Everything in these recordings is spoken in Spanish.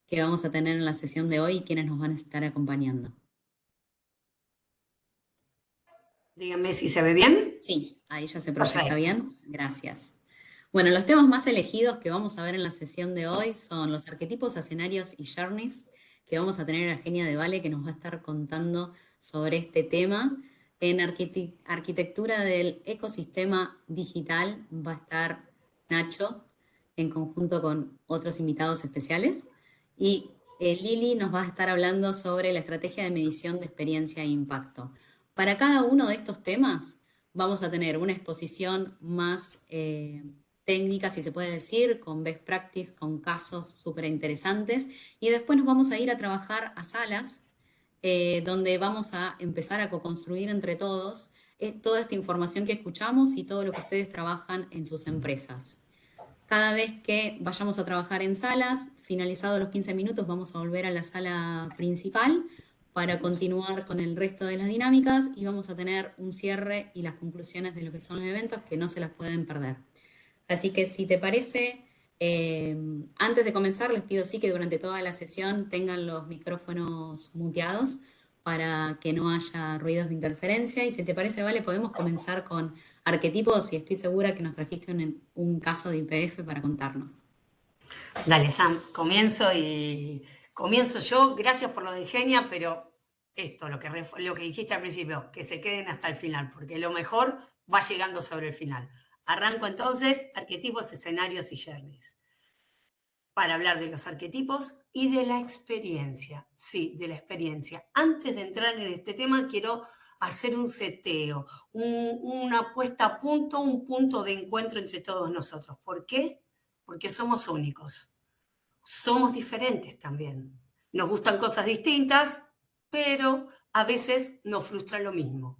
que vamos a tener en la sesión de hoy y quienes nos van a estar acompañando. Díganme si se ve bien. Sí, ahí ya se proyecta Perfecto. bien. Gracias. Bueno, los temas más elegidos que vamos a ver en la sesión de hoy son los arquetipos, escenarios y journeys, que vamos a tener a Genia de Vale, que nos va a estar contando sobre este tema. En arquitectura del ecosistema digital va a estar Nacho, en conjunto con otros invitados especiales. Y Lili nos va a estar hablando sobre la estrategia de medición de experiencia e impacto. Para cada uno de estos temas vamos a tener una exposición más técnica, si se puede decir, con best practice, con casos súper interesantes. Y después nos vamos a ir a trabajar a salas donde vamos a empezar a co-construir entre todos toda esta información que escuchamos y todo lo que ustedes trabajan en sus empresas. Cada vez que vayamos a trabajar en salas, finalizados los 15 minutos, vamos a volver a la sala principal para continuar con el resto de las dinámicas y vamos a tener un cierre y las conclusiones de lo que son los eventos que no se las pueden perder. Así que si te parece, antes de comenzar les pido sí que durante toda la sesión tengan los micrófonos muteados para que no haya ruidos de interferencia y si te parece, Vale, podemos comenzar con arquetipos y estoy segura que nos trajiste un caso de IPF para contarnos. Dale, Sam, comienzo yo. Gracias por lo de Genia, pero esto, lo que dijiste al principio, que se queden hasta el final, porque lo mejor va llegando sobre el final. Arranco entonces, arquetipos, escenarios y journeys. Para hablar de los arquetipos y de la experiencia. Sí, de la experiencia. Antes de entrar en este tema, quiero hacer un seteo, una puesta a punto, un punto de encuentro entre todos nosotros. ¿Por qué? Porque somos únicos. Somos diferentes también. Nos gustan cosas distintas, pero a veces nos frustra lo mismo.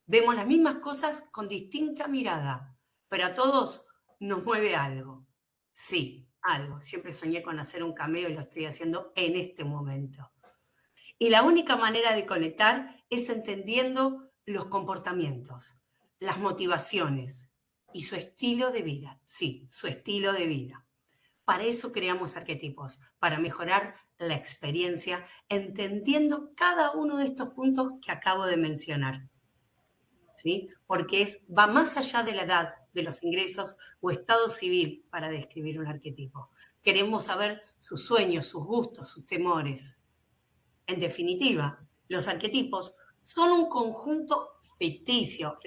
Vemos las mismas cosas con distinta mirada, pero a todos nos mueve algo. Sí, algo. Siempre soñé con hacer un cameo y lo estoy haciendo en este momento. Y la única manera de conectar es entendiendo los comportamientos, las motivaciones y su estilo de vida. Sí, su estilo de vida. Para eso creamos arquetipos, para mejorar la experiencia, entendiendo cada uno de estos puntos que acabo de mencionar. ¿Sí? Porque va más allá de la edad, de los ingresos o estado civil para describir un arquetipo. Queremos saber sus sueños, sus gustos, sus temores. En definitiva, los arquetipos son un conjunto ficticio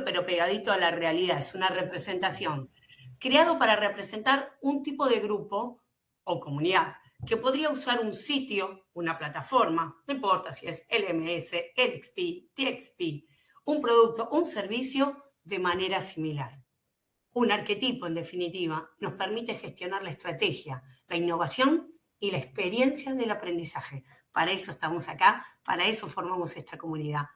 pero pegadito a la realidad, es una representación, creado para representar un tipo de grupo o comunidad que podría usar un sitio, una plataforma, no importa si es LMS, LXP, TXP, un producto, un servicio de manera similar. Un arquetipo, en definitiva, nos permite gestionar la estrategia, la innovación y la experiencia del aprendizaje. Para eso estamos acá, para eso formamos esta comunidad.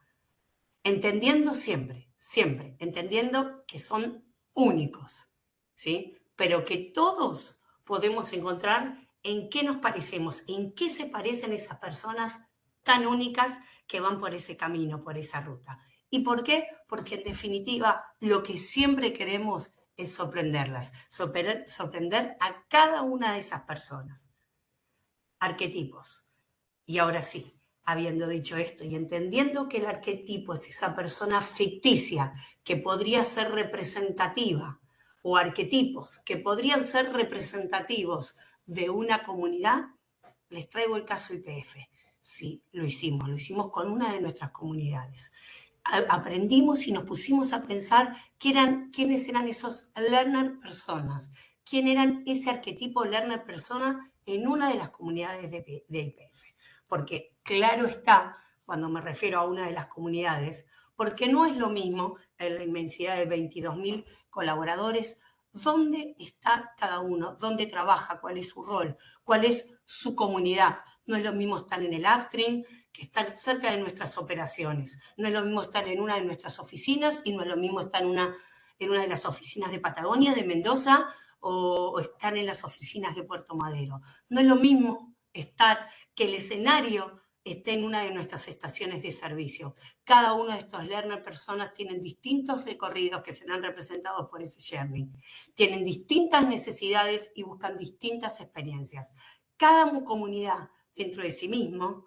Entendiendo siempre, siempre, entendiendo que son únicos, ¿sí? Pero que todos podemos encontrar en qué nos parecemos, en qué se parecen esas personas tan únicas que van por ese camino, por esa ruta. ¿Y por qué? Porque en definitiva lo que siempre queremos es sorprenderlas, sorprender a cada una de esas personas. Arquetipos. Y ahora sí, habiendo dicho esto y entendiendo que el arquetipo es esa persona ficticia que podría ser representativa o arquetipos que podrían ser representativos de una comunidad, les traigo el caso IPF. Sí, lo hicimos con una de nuestras comunidades. Aprendimos y nos pusimos a pensar quiénes eran esos learner personas, quién eran ese arquetipo learner persona en una de las comunidades de IPF. Porque claro está, cuando me refiero a una de las comunidades, porque no es lo mismo en la inmensidad de 22.000 colaboradores, dónde está cada uno, dónde trabaja, cuál es su rol, cuál es su comunidad. No es lo mismo estar en el upstream que estar cerca de nuestras operaciones. No es lo mismo estar en una de nuestras oficinas y no es lo mismo estar en una de las oficinas de Patagonia, de Mendoza, o estar en las oficinas de Puerto Madero. No es lo mismo estar que el escenario esté en una de nuestras estaciones de servicio. Cada uno de estos learner personas tienen distintos recorridos que serán representados por ese journey. Tienen distintas necesidades y buscan distintas experiencias. Cada comunidad dentro de sí mismo,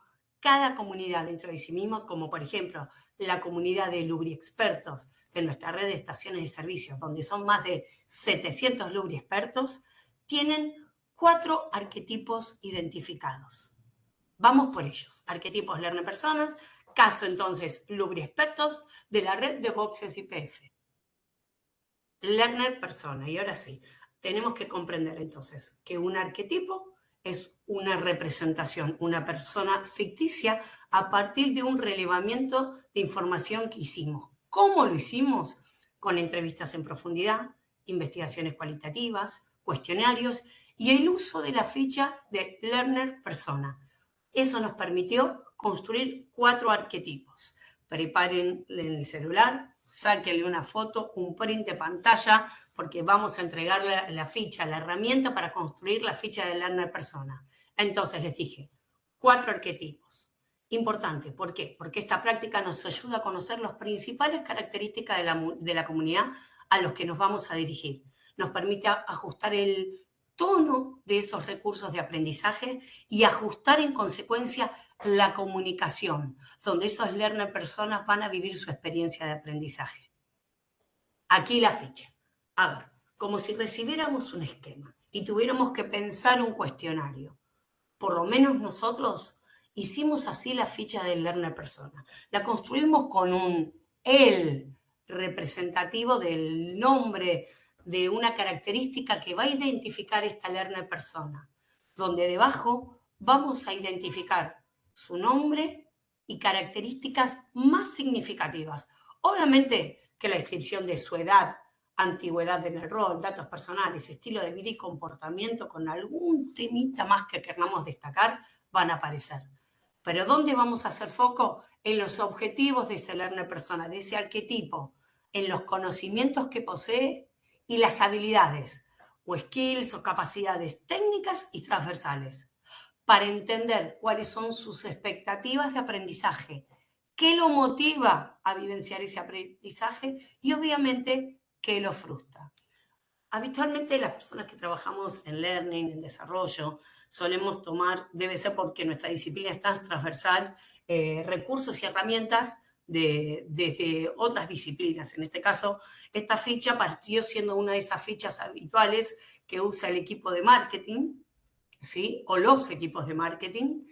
como por ejemplo la comunidad de lubriexpertos de nuestra red de estaciones de servicio, donde son más de 700 lubriexpertos, tienen 4 arquetipos identificados. Vamos por ellos. Arquetipos learner personas, caso entonces lubriexpertos de la red de boxes de IPF. Learner persona. Y ahora sí, tenemos que comprender entonces que un arquetipo es una representación, una persona ficticia a partir de un relevamiento de información que hicimos. ¿Cómo lo hicimos? Con entrevistas en profundidad, investigaciones cualitativas, cuestionarios y el uso de la ficha de learner persona. Eso nos permitió construir 4 arquetipos. Preparen el celular, sáquenle una foto, un print de pantalla, porque vamos a entregarle la ficha, la herramienta para construir la ficha de learner persona. Entonces les dije, 4 arquetipos. Importante, ¿por qué? Porque esta práctica nos ayuda a conocer las principales características de la comunidad a los que nos vamos a dirigir. Nos permite ajustar el tono de esos recursos de aprendizaje y ajustar en consecuencia la comunicación, donde esos learner personas van a vivir su experiencia de aprendizaje. Aquí la ficha. A ver, como si recibiéramos un esquema y tuviéramos que pensar un cuestionario. Por lo menos nosotros hicimos así la ficha del learner persona. La construimos con un él representativo del nombre de una característica que va a identificar esta learner persona, donde debajo vamos a identificar su nombre y características más significativas. Obviamente que la descripción de su edad, antigüedad en el rol, datos personales, estilo de vida y comportamiento con algún temita más que queramos destacar, van a aparecer. Pero ¿dónde vamos a hacer foco? En los objetivos de ese learner persona, de ese arquetipo, en los conocimientos que posee y las habilidades o skills o capacidades técnicas y transversales para entender cuáles son sus expectativas de aprendizaje, qué lo motiva a vivenciar ese aprendizaje y obviamente qué lo frustra. Habitualmente las personas que trabajamos en learning, en desarrollo, solemos tomar, debe ser porque nuestra disciplina es tan transversal, recursos y herramientas desde otras disciplinas. En este caso, esta ficha partió siendo una de esas fichas habituales que usa el equipo de marketing, ¿sí? O los equipos de marketing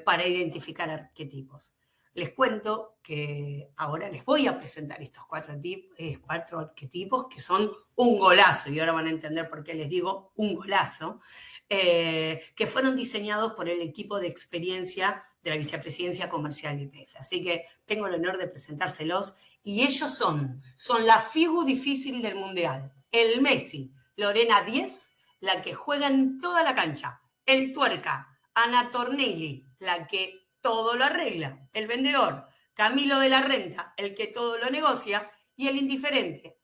para identificar arquetipos. Les cuento que ahora les voy a presentar estos 4 arquetipos que son un golazo, y ahora van a entender por qué les digo un golazo, que fueron diseñados por el equipo de experiencia de la Vicepresidencia Comercial de IPF. Así que tengo el honor de presentárselos, y ellos son la figu difícil del Mundial, el Messi, Lorena 10, la que juega en toda la cancha, el tuerca, Ana Tornelli, la que todo lo arregla, el vendedor, Camilo de la Renta, el que todo lo negocia, y el indiferente,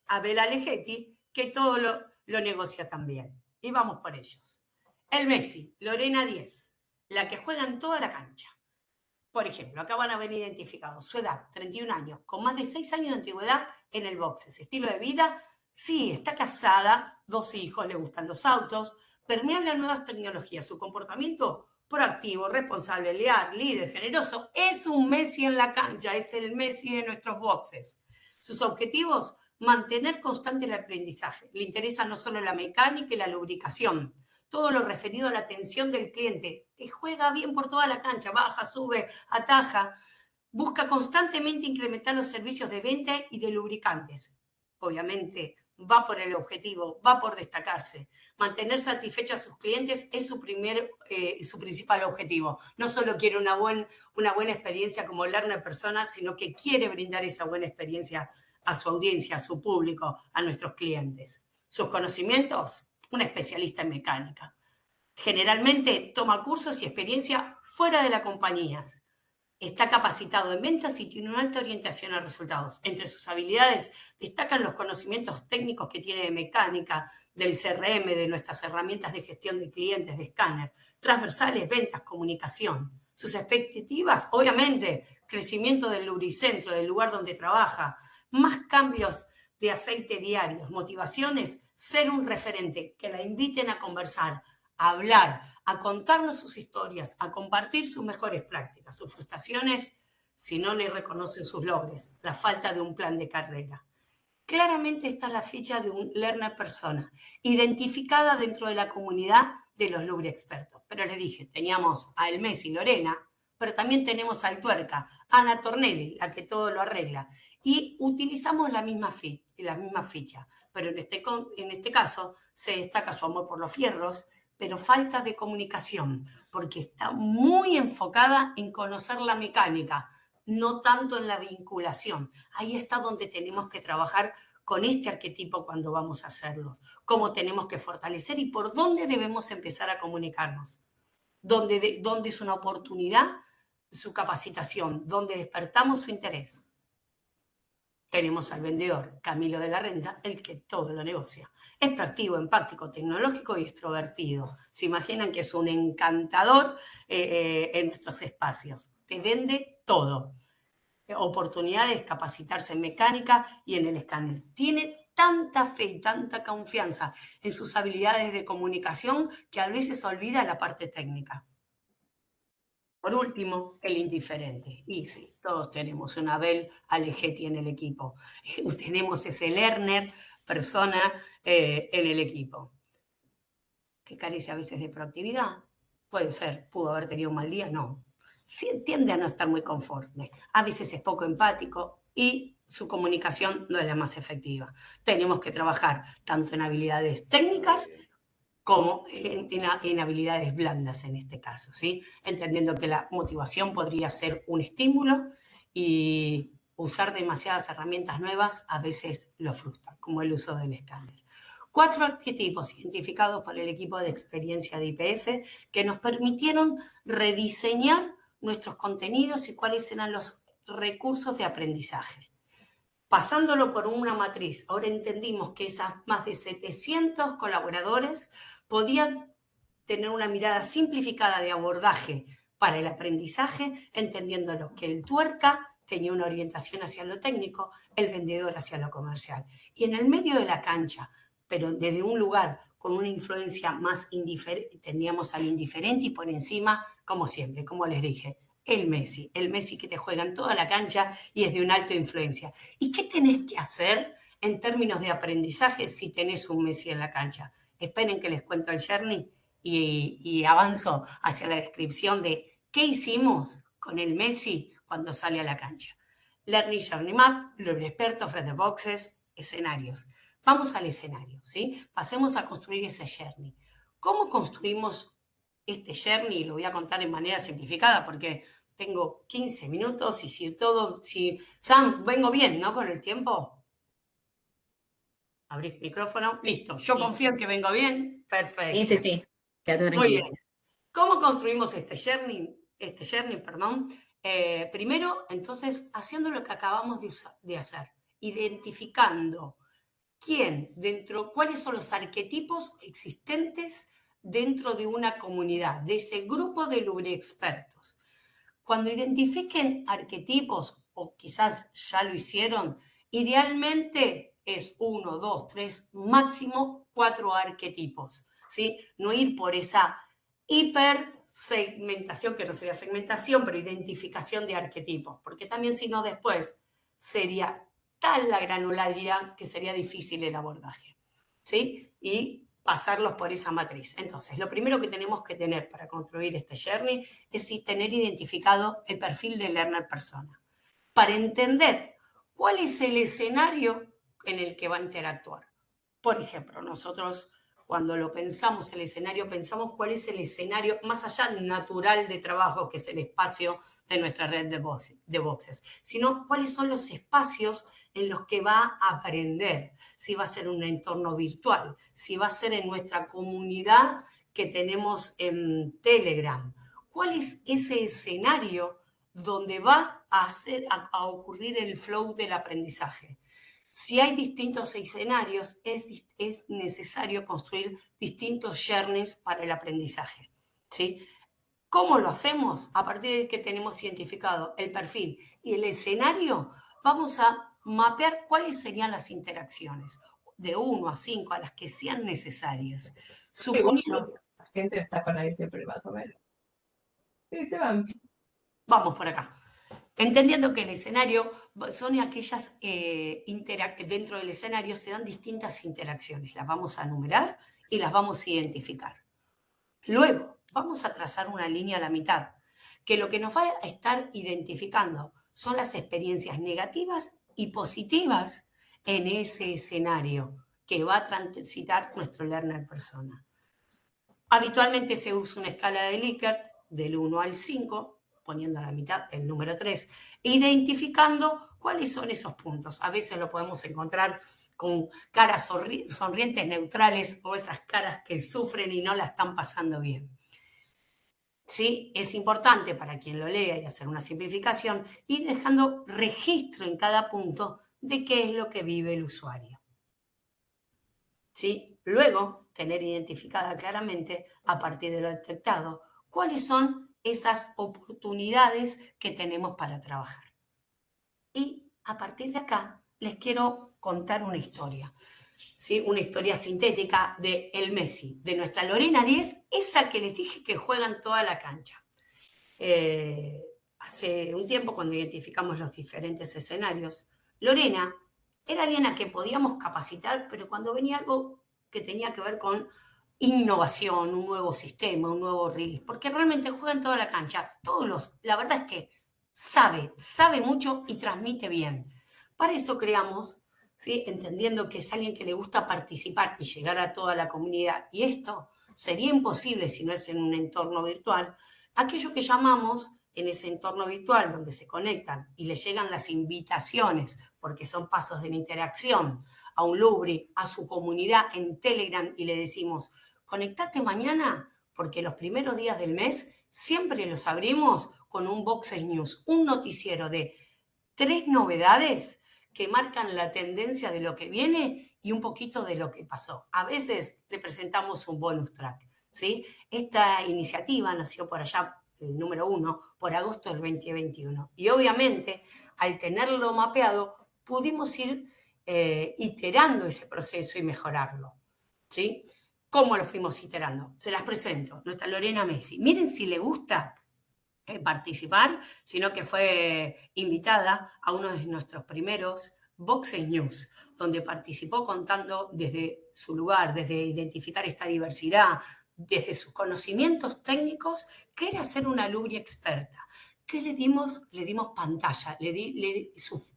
Abel Alegetti, que todo lo negocia también. Y vamos por ellos. El Messi, Lorena 10, la que juega en toda la cancha. Por ejemplo, acá van a ver identificados su edad, 31 años, con más de 6 años de antigüedad en el boxes. Estilo de vida, sí, está casada, 2 hijos, le gustan los autos, permeable a nuevas tecnologías. Su comportamiento proactivo, responsable, leal, líder, generoso. Es un Messi en la cancha, es el Messi de nuestros boxes. Sus objetivos, mantener constante el aprendizaje. Le interesa no solo la mecánica y la lubricación, todo lo referido a la atención del cliente, que juega bien por toda la cancha, baja, sube, ataja, busca constantemente incrementar los servicios de venta y de lubricantes. Obviamente, va por el objetivo, va por destacarse. Mantener satisfechos a sus clientes es su principal objetivo. No solo quiere una buena experiencia como learner persona, sino que quiere brindar esa buena experiencia a su audiencia, a su público, a nuestros clientes. Sus conocimientos, un especialista en mecánica. Generalmente toma cursos y experiencia fuera de la compañía. está capacitado en ventas y tiene una alta orientación a resultados. Entre sus habilidades destacan los conocimientos técnicos que tiene de mecánica, del CRM, de nuestras herramientas de gestión de clientes, de escáner, transversales, ventas, comunicación. Sus expectativas, obviamente, crecimiento del lubricentro, del lugar donde trabaja, más cambios de aceite diarios, motivaciones, ser un referente, que la inviten a conversar, a hablar, a contarnos sus historias, a compartir sus mejores prácticas, sus frustraciones, si no le reconocen sus logros, la falta de un plan de carrera. Claramente está la ficha de un learner persona, identificada dentro de la comunidad de los Lubri expertos. Pero les dije, teníamos a El Messi y Lorena, pero también tenemos al Tuerca, Ana Tornelli, la que todo lo arregla. Y utilizamos la misma ficha, pero en este caso se destaca su amor por los fierros, pero falta de comunicación, porque está muy enfocada en conocer la mecánica, no tanto en la vinculación. Ahí está donde tenemos que trabajar con este arquetipo cuando vamos a hacerlo, cómo tenemos que fortalecer y por dónde debemos empezar a comunicarnos. Dónde es una oportunidad su capacitación, dónde despertamos su interés. Tenemos al vendedor Camilo de la Renta, el que todo lo negocia. Es proactivo, empático, tecnológico y extrovertido. Se imaginan que es un encantador en nuestros espacios. Te vende todo. Oportunidades, capacitarse en mecánica y en el escáner. Tiene tanta fe y tanta confianza en sus habilidades de comunicación que a veces olvida la parte técnica. Por último, el indiferente. Y sí, todos tenemos una Abel Alegetti en el equipo. Tenemos ese learner, persona en el equipo. Que carece a veces de proactividad. Puede ser, pudo haber tenido un mal día, no. Sí, tiende a no estar muy conforme. A veces es poco empático y su comunicación no es la más efectiva. Tenemos que trabajar tanto en habilidades técnicas como en habilidades blandas en este caso, ¿sí? Entendiendo que la motivación podría ser un estímulo y usar demasiadas herramientas nuevas a veces lo frustra, como el uso del escáner. 4 arquetipos identificados por el equipo de experiencia de IPF que nos permitieron rediseñar nuestros contenidos y cuáles eran los recursos de aprendizaje. Pasándolo por una matriz, ahora entendimos que esas más de 700 colaboradores podían tener una mirada simplificada de abordaje para el aprendizaje, entendiendo que el tuerca tenía una orientación hacia lo técnico, el vendedor hacia lo comercial. Y en el medio de la cancha, pero desde un lugar con una influencia más indiferente, teníamos al indiferente y por encima, como siempre, como les dije, el Messi que te juega en toda la cancha y es de una alta influencia. ¿Y qué tenés que hacer en términos de aprendizaje si tenés un Messi en la cancha? Esperen que les cuento el journey y avanzo hacia la descripción de qué hicimos con el Messi cuando sale a la cancha. Learning Journey Map, los expertos, red de boxes, escenarios. Vamos al escenario, ¿sí? Pasemos a construir ese journey. ¿Cómo construimos este journey? Lo voy a contar en manera simplificada porque tengo 15 minutos y si Sam, vengo bien, ¿no? Con el tiempo. Abrís micrófono, listo. Yo Sí. confío en que vengo bien. Perfecto. Sí. Quédate Muy tranquilo. bien. ¿Cómo construimos este journey? Primero, entonces, haciendo lo que acabamos de hacer, identificando cuáles son los arquetipos existentes dentro de una comunidad, de ese grupo de lubriexpertos. Cuando identifiquen arquetipos, o quizás ya lo hicieron, idealmente es 1, 2, 3, máximo 4 arquetipos, ¿sí? No ir por esa hipersegmentación, que no sería segmentación, pero identificación de arquetipos, porque también si no después sería tal la granularidad que sería difícil el abordaje, ¿sí? Y pasarlos por esa matriz. Entonces, lo primero que tenemos que tener para construir este journey es tener identificado el perfil de learner persona, para entender cuál es el escenario en el que va a interactuar. Por ejemplo, nosotros cuando lo pensamos, el escenario, pensamos cuál es el escenario más allá natural de trabajo, que es el espacio de nuestra red de boxes, sino cuáles son los espacios en los que va a aprender, si va a ser un entorno virtual, si va a ser en nuestra comunidad que tenemos en Telegram. ¿Cuál es ese escenario donde va a ocurrir el flow del aprendizaje. Si hay distintos escenarios, es necesario construir distintos journeys para el aprendizaje, ¿sí? ¿Cómo lo hacemos? A partir de que tenemos identificado el perfil y el escenario, vamos a mapear cuáles serían las interacciones, de 1 a 5, a las que sean necesarias. Igual, ¿no? Suponiendo, La gente está con ahí siempre más o menos. Sí, se van. vamos por acá. Entendiendo que el escenario son aquellas, dentro del escenario se dan distintas interacciones, las vamos a numerar y las vamos a identificar. Luego, vamos a trazar una línea a la mitad, que lo que nos va a estar identificando son las experiencias negativas y positivas en ese escenario que va a transitar nuestro learner persona. Habitualmente se usa una escala de Likert del 1 al 5, poniendo a la mitad el número 3, identificando cuáles son esos puntos. A veces lo podemos encontrar con caras sonrientes neutrales o esas caras que sufren y no la están pasando bien. ¿Sí? Es importante para quien lo lea y hacer una simplificación, ir dejando registro en cada punto de qué es lo que vive el usuario. ¿Sí? Luego, tener identificada claramente, a partir de lo detectado, cuáles son esas oportunidades que tenemos para trabajar. Y a partir de acá, les quiero contar una historia. ¿Sí? Una historia sintética de el Messi, de nuestra Lorena 10, esa que les dije que juega en toda la cancha. Hace un tiempo, cuando identificamos los diferentes escenarios, Lorena era alguien a que podíamos capacitar, pero cuando venía algo que tenía que ver con innovación, un nuevo sistema, un nuevo release, porque realmente juega en toda la cancha, la verdad es que sabe mucho y transmite bien. Para eso creamos, ¿sí? Entendiendo que es alguien que le gusta participar y llegar a toda la comunidad, y esto sería imposible si no es en un entorno virtual, aquello que llamamos en ese entorno virtual donde se conectan y le llegan las invitaciones, porque son pasos de la interacción, a un Lubri, a su comunidad en Telegram, y le decimos, conectate mañana, porque los primeros días del mes siempre los abrimos con un Boxes News, un noticiero de 3 novedades que marcan la tendencia de lo que viene y un poquito de lo que pasó. A veces le presentamos un bonus track, ¿sí? Esta iniciativa nació por allá, el número 1, por agosto del 2021. Y obviamente, al tenerlo mapeado, pudimos ir iterando ese proceso y mejorarlo, ¿sí? ¿Cómo lo fuimos iterando? Se las presento. Nuestra Lorena Messi. Miren si le gusta participar, sino que fue invitada a uno de nuestros primeros Boxes News, donde participó contando desde su lugar, desde identificar esta diversidad, desde sus conocimientos técnicos, que era ser una alumna experta. ¿Qué le dimos? Le dimos pantalla,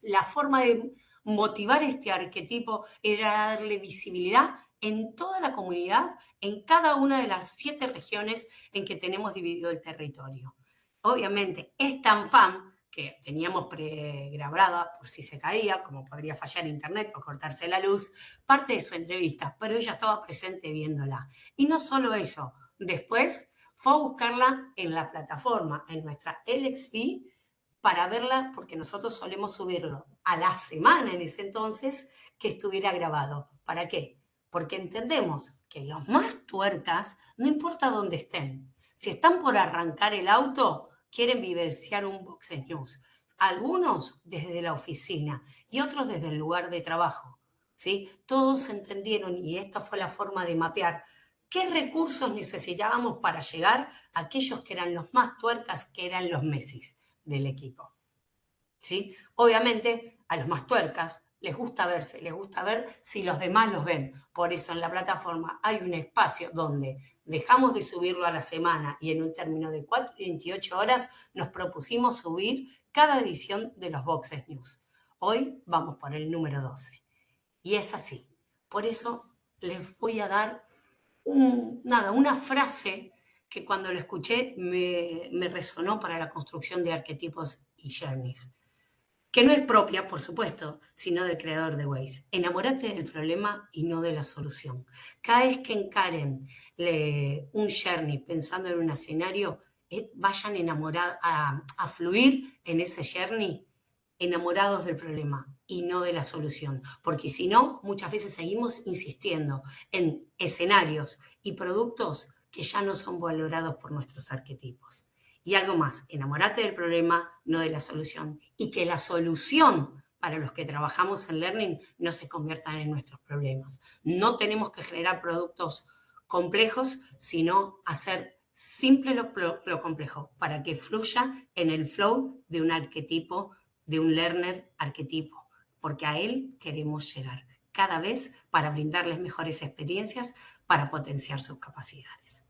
la forma de motivar este arquetipo era darle visibilidad en toda la comunidad, en cada una de las 7 regiones en que tenemos dividido el territorio. Obviamente es tan fan que teníamos pregrabada, por si se caía, como podría fallar internet o cortarse la luz, parte de su entrevista, pero ella estaba presente viéndola. Y no solo eso, después fue a buscarla en la plataforma, en nuestra LXP, para verla, porque nosotros solemos subirlo a la semana en ese entonces que estuviera grabado. ¿Para qué? Porque entendemos que los más tuercas, no importa dónde estén, si están por arrancar el auto, quieren vivenciar un Boxes News. Algunos desde la oficina y otros desde el lugar de trabajo, ¿sí? Todos entendieron, y esta fue la forma de mapear, qué recursos necesitábamos para llegar a aquellos que eran los más tuercas, que eran los Messis del equipo, ¿sí? Obviamente, a los más tuercas les gusta verse, les gusta ver si los demás los ven. Por eso en la plataforma hay un espacio donde dejamos de subirlo a la semana y en un término de 4 y 28 horas nos propusimos subir cada edición de los Boxes News. Hoy vamos por el número 12. Y es así. Por eso les voy a dar una frase que cuando lo escuché me resonó para la construcción de arquetipos y journeys, que no es propia, por supuesto, sino del creador de Waze. Enamórate del problema y no de la solución. Cada vez que encaren un journey pensando en un escenario, vayan enamorados a fluir en ese journey enamorados del problema y no de la solución, porque si no, muchas veces seguimos insistiendo en escenarios y productos que ya no son valorados por nuestros arquetipos. Y algo más, enamorate del problema, no de la solución, y que la solución para los que trabajamos en Learning no se conviertan en nuestros problemas. No tenemos que generar productos complejos, sino hacer simple lo complejo, para que fluya en el flow de un arquetipo, de un learner arquetipo, porque a él queremos llegar cada vez para brindarles mejores experiencias, para potenciar sus capacidades.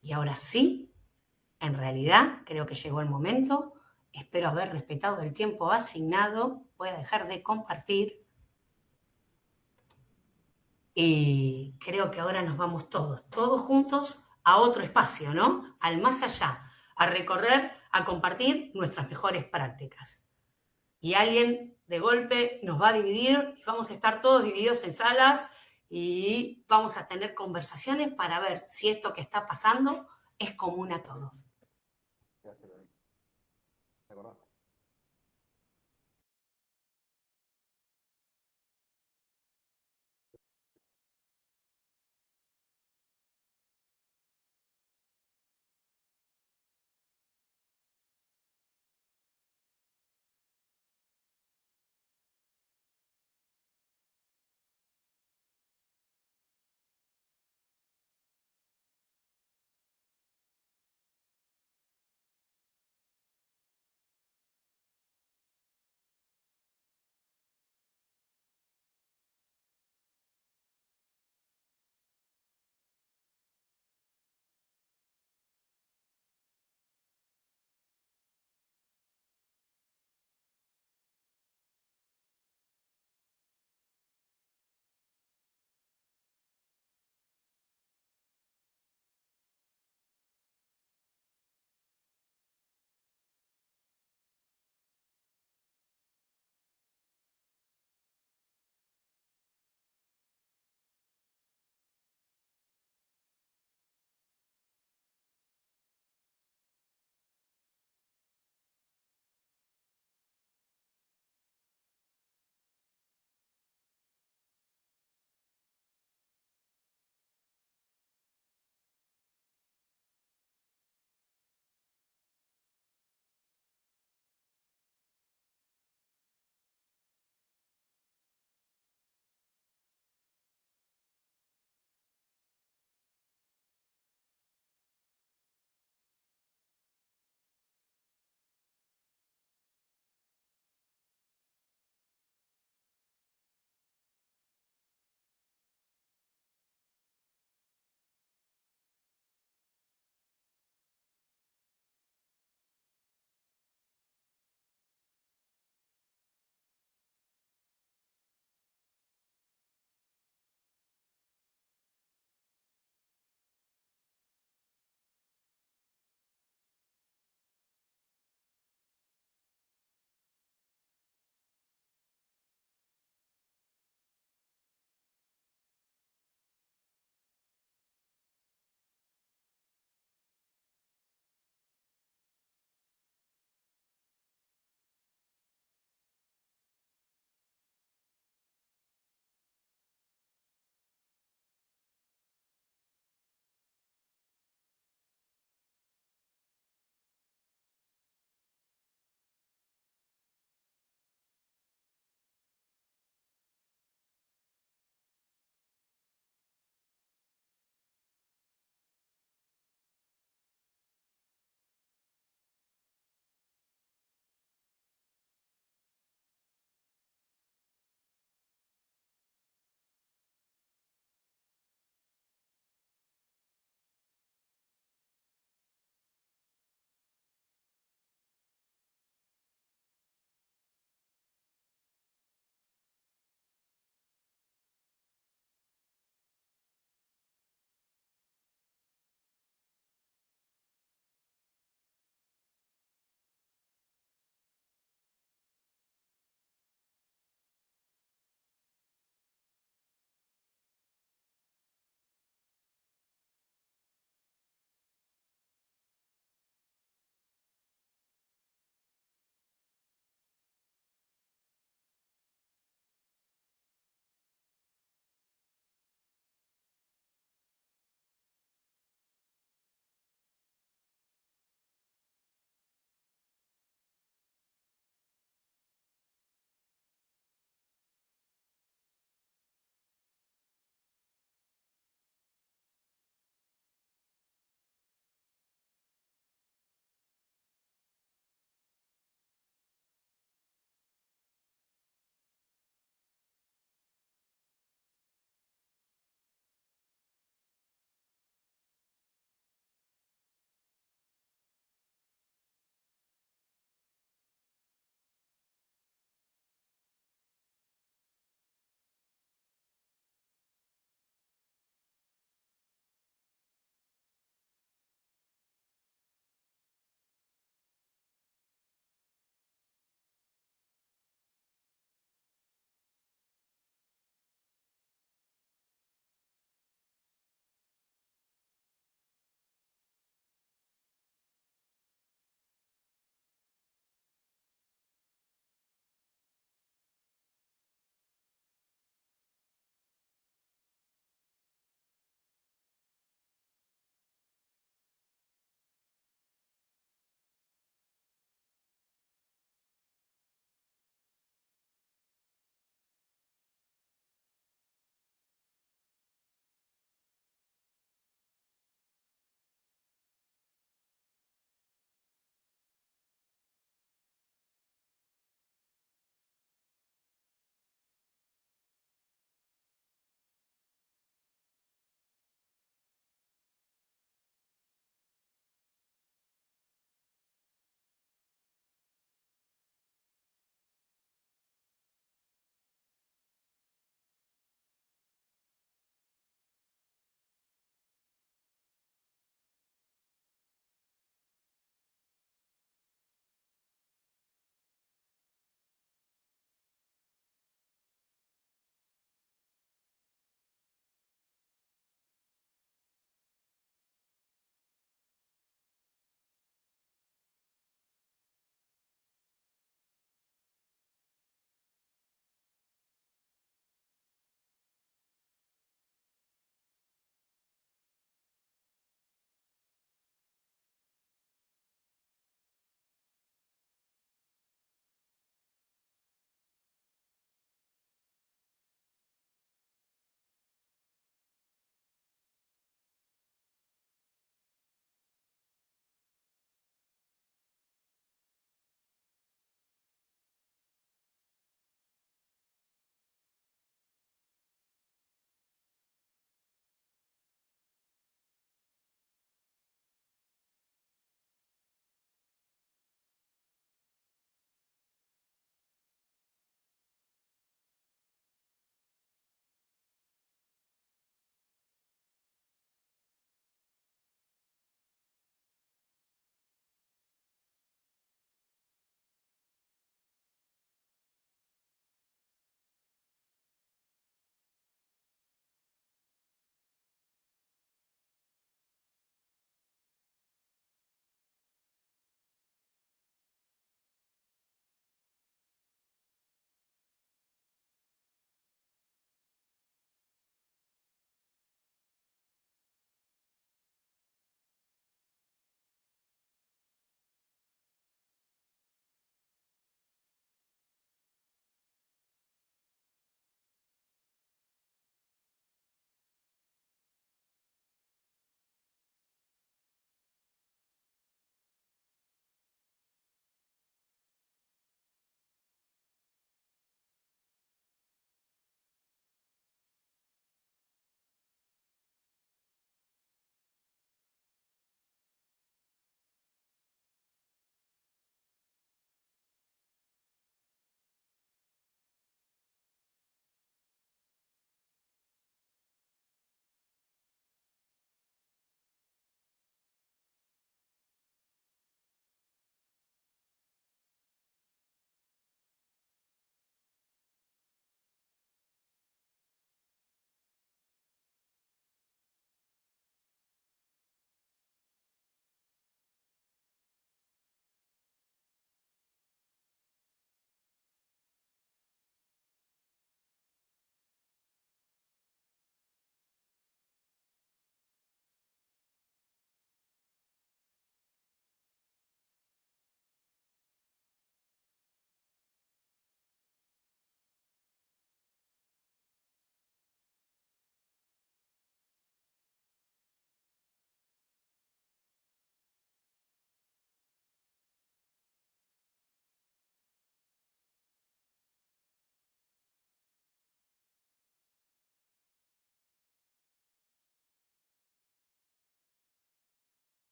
Y ahora sí, en realidad creo que llegó el momento. Espero haber respetado el tiempo asignado. Voy a dejar de compartir. Y creo que ahora nos vamos todos juntos a otro espacio, ¿no? Al más allá, a recorrer, a compartir nuestras mejores prácticas. Y alguien de golpe nos va a dividir y vamos a estar todos divididos en salas y vamos a tener conversaciones para ver si esto que está pasando es común a todos.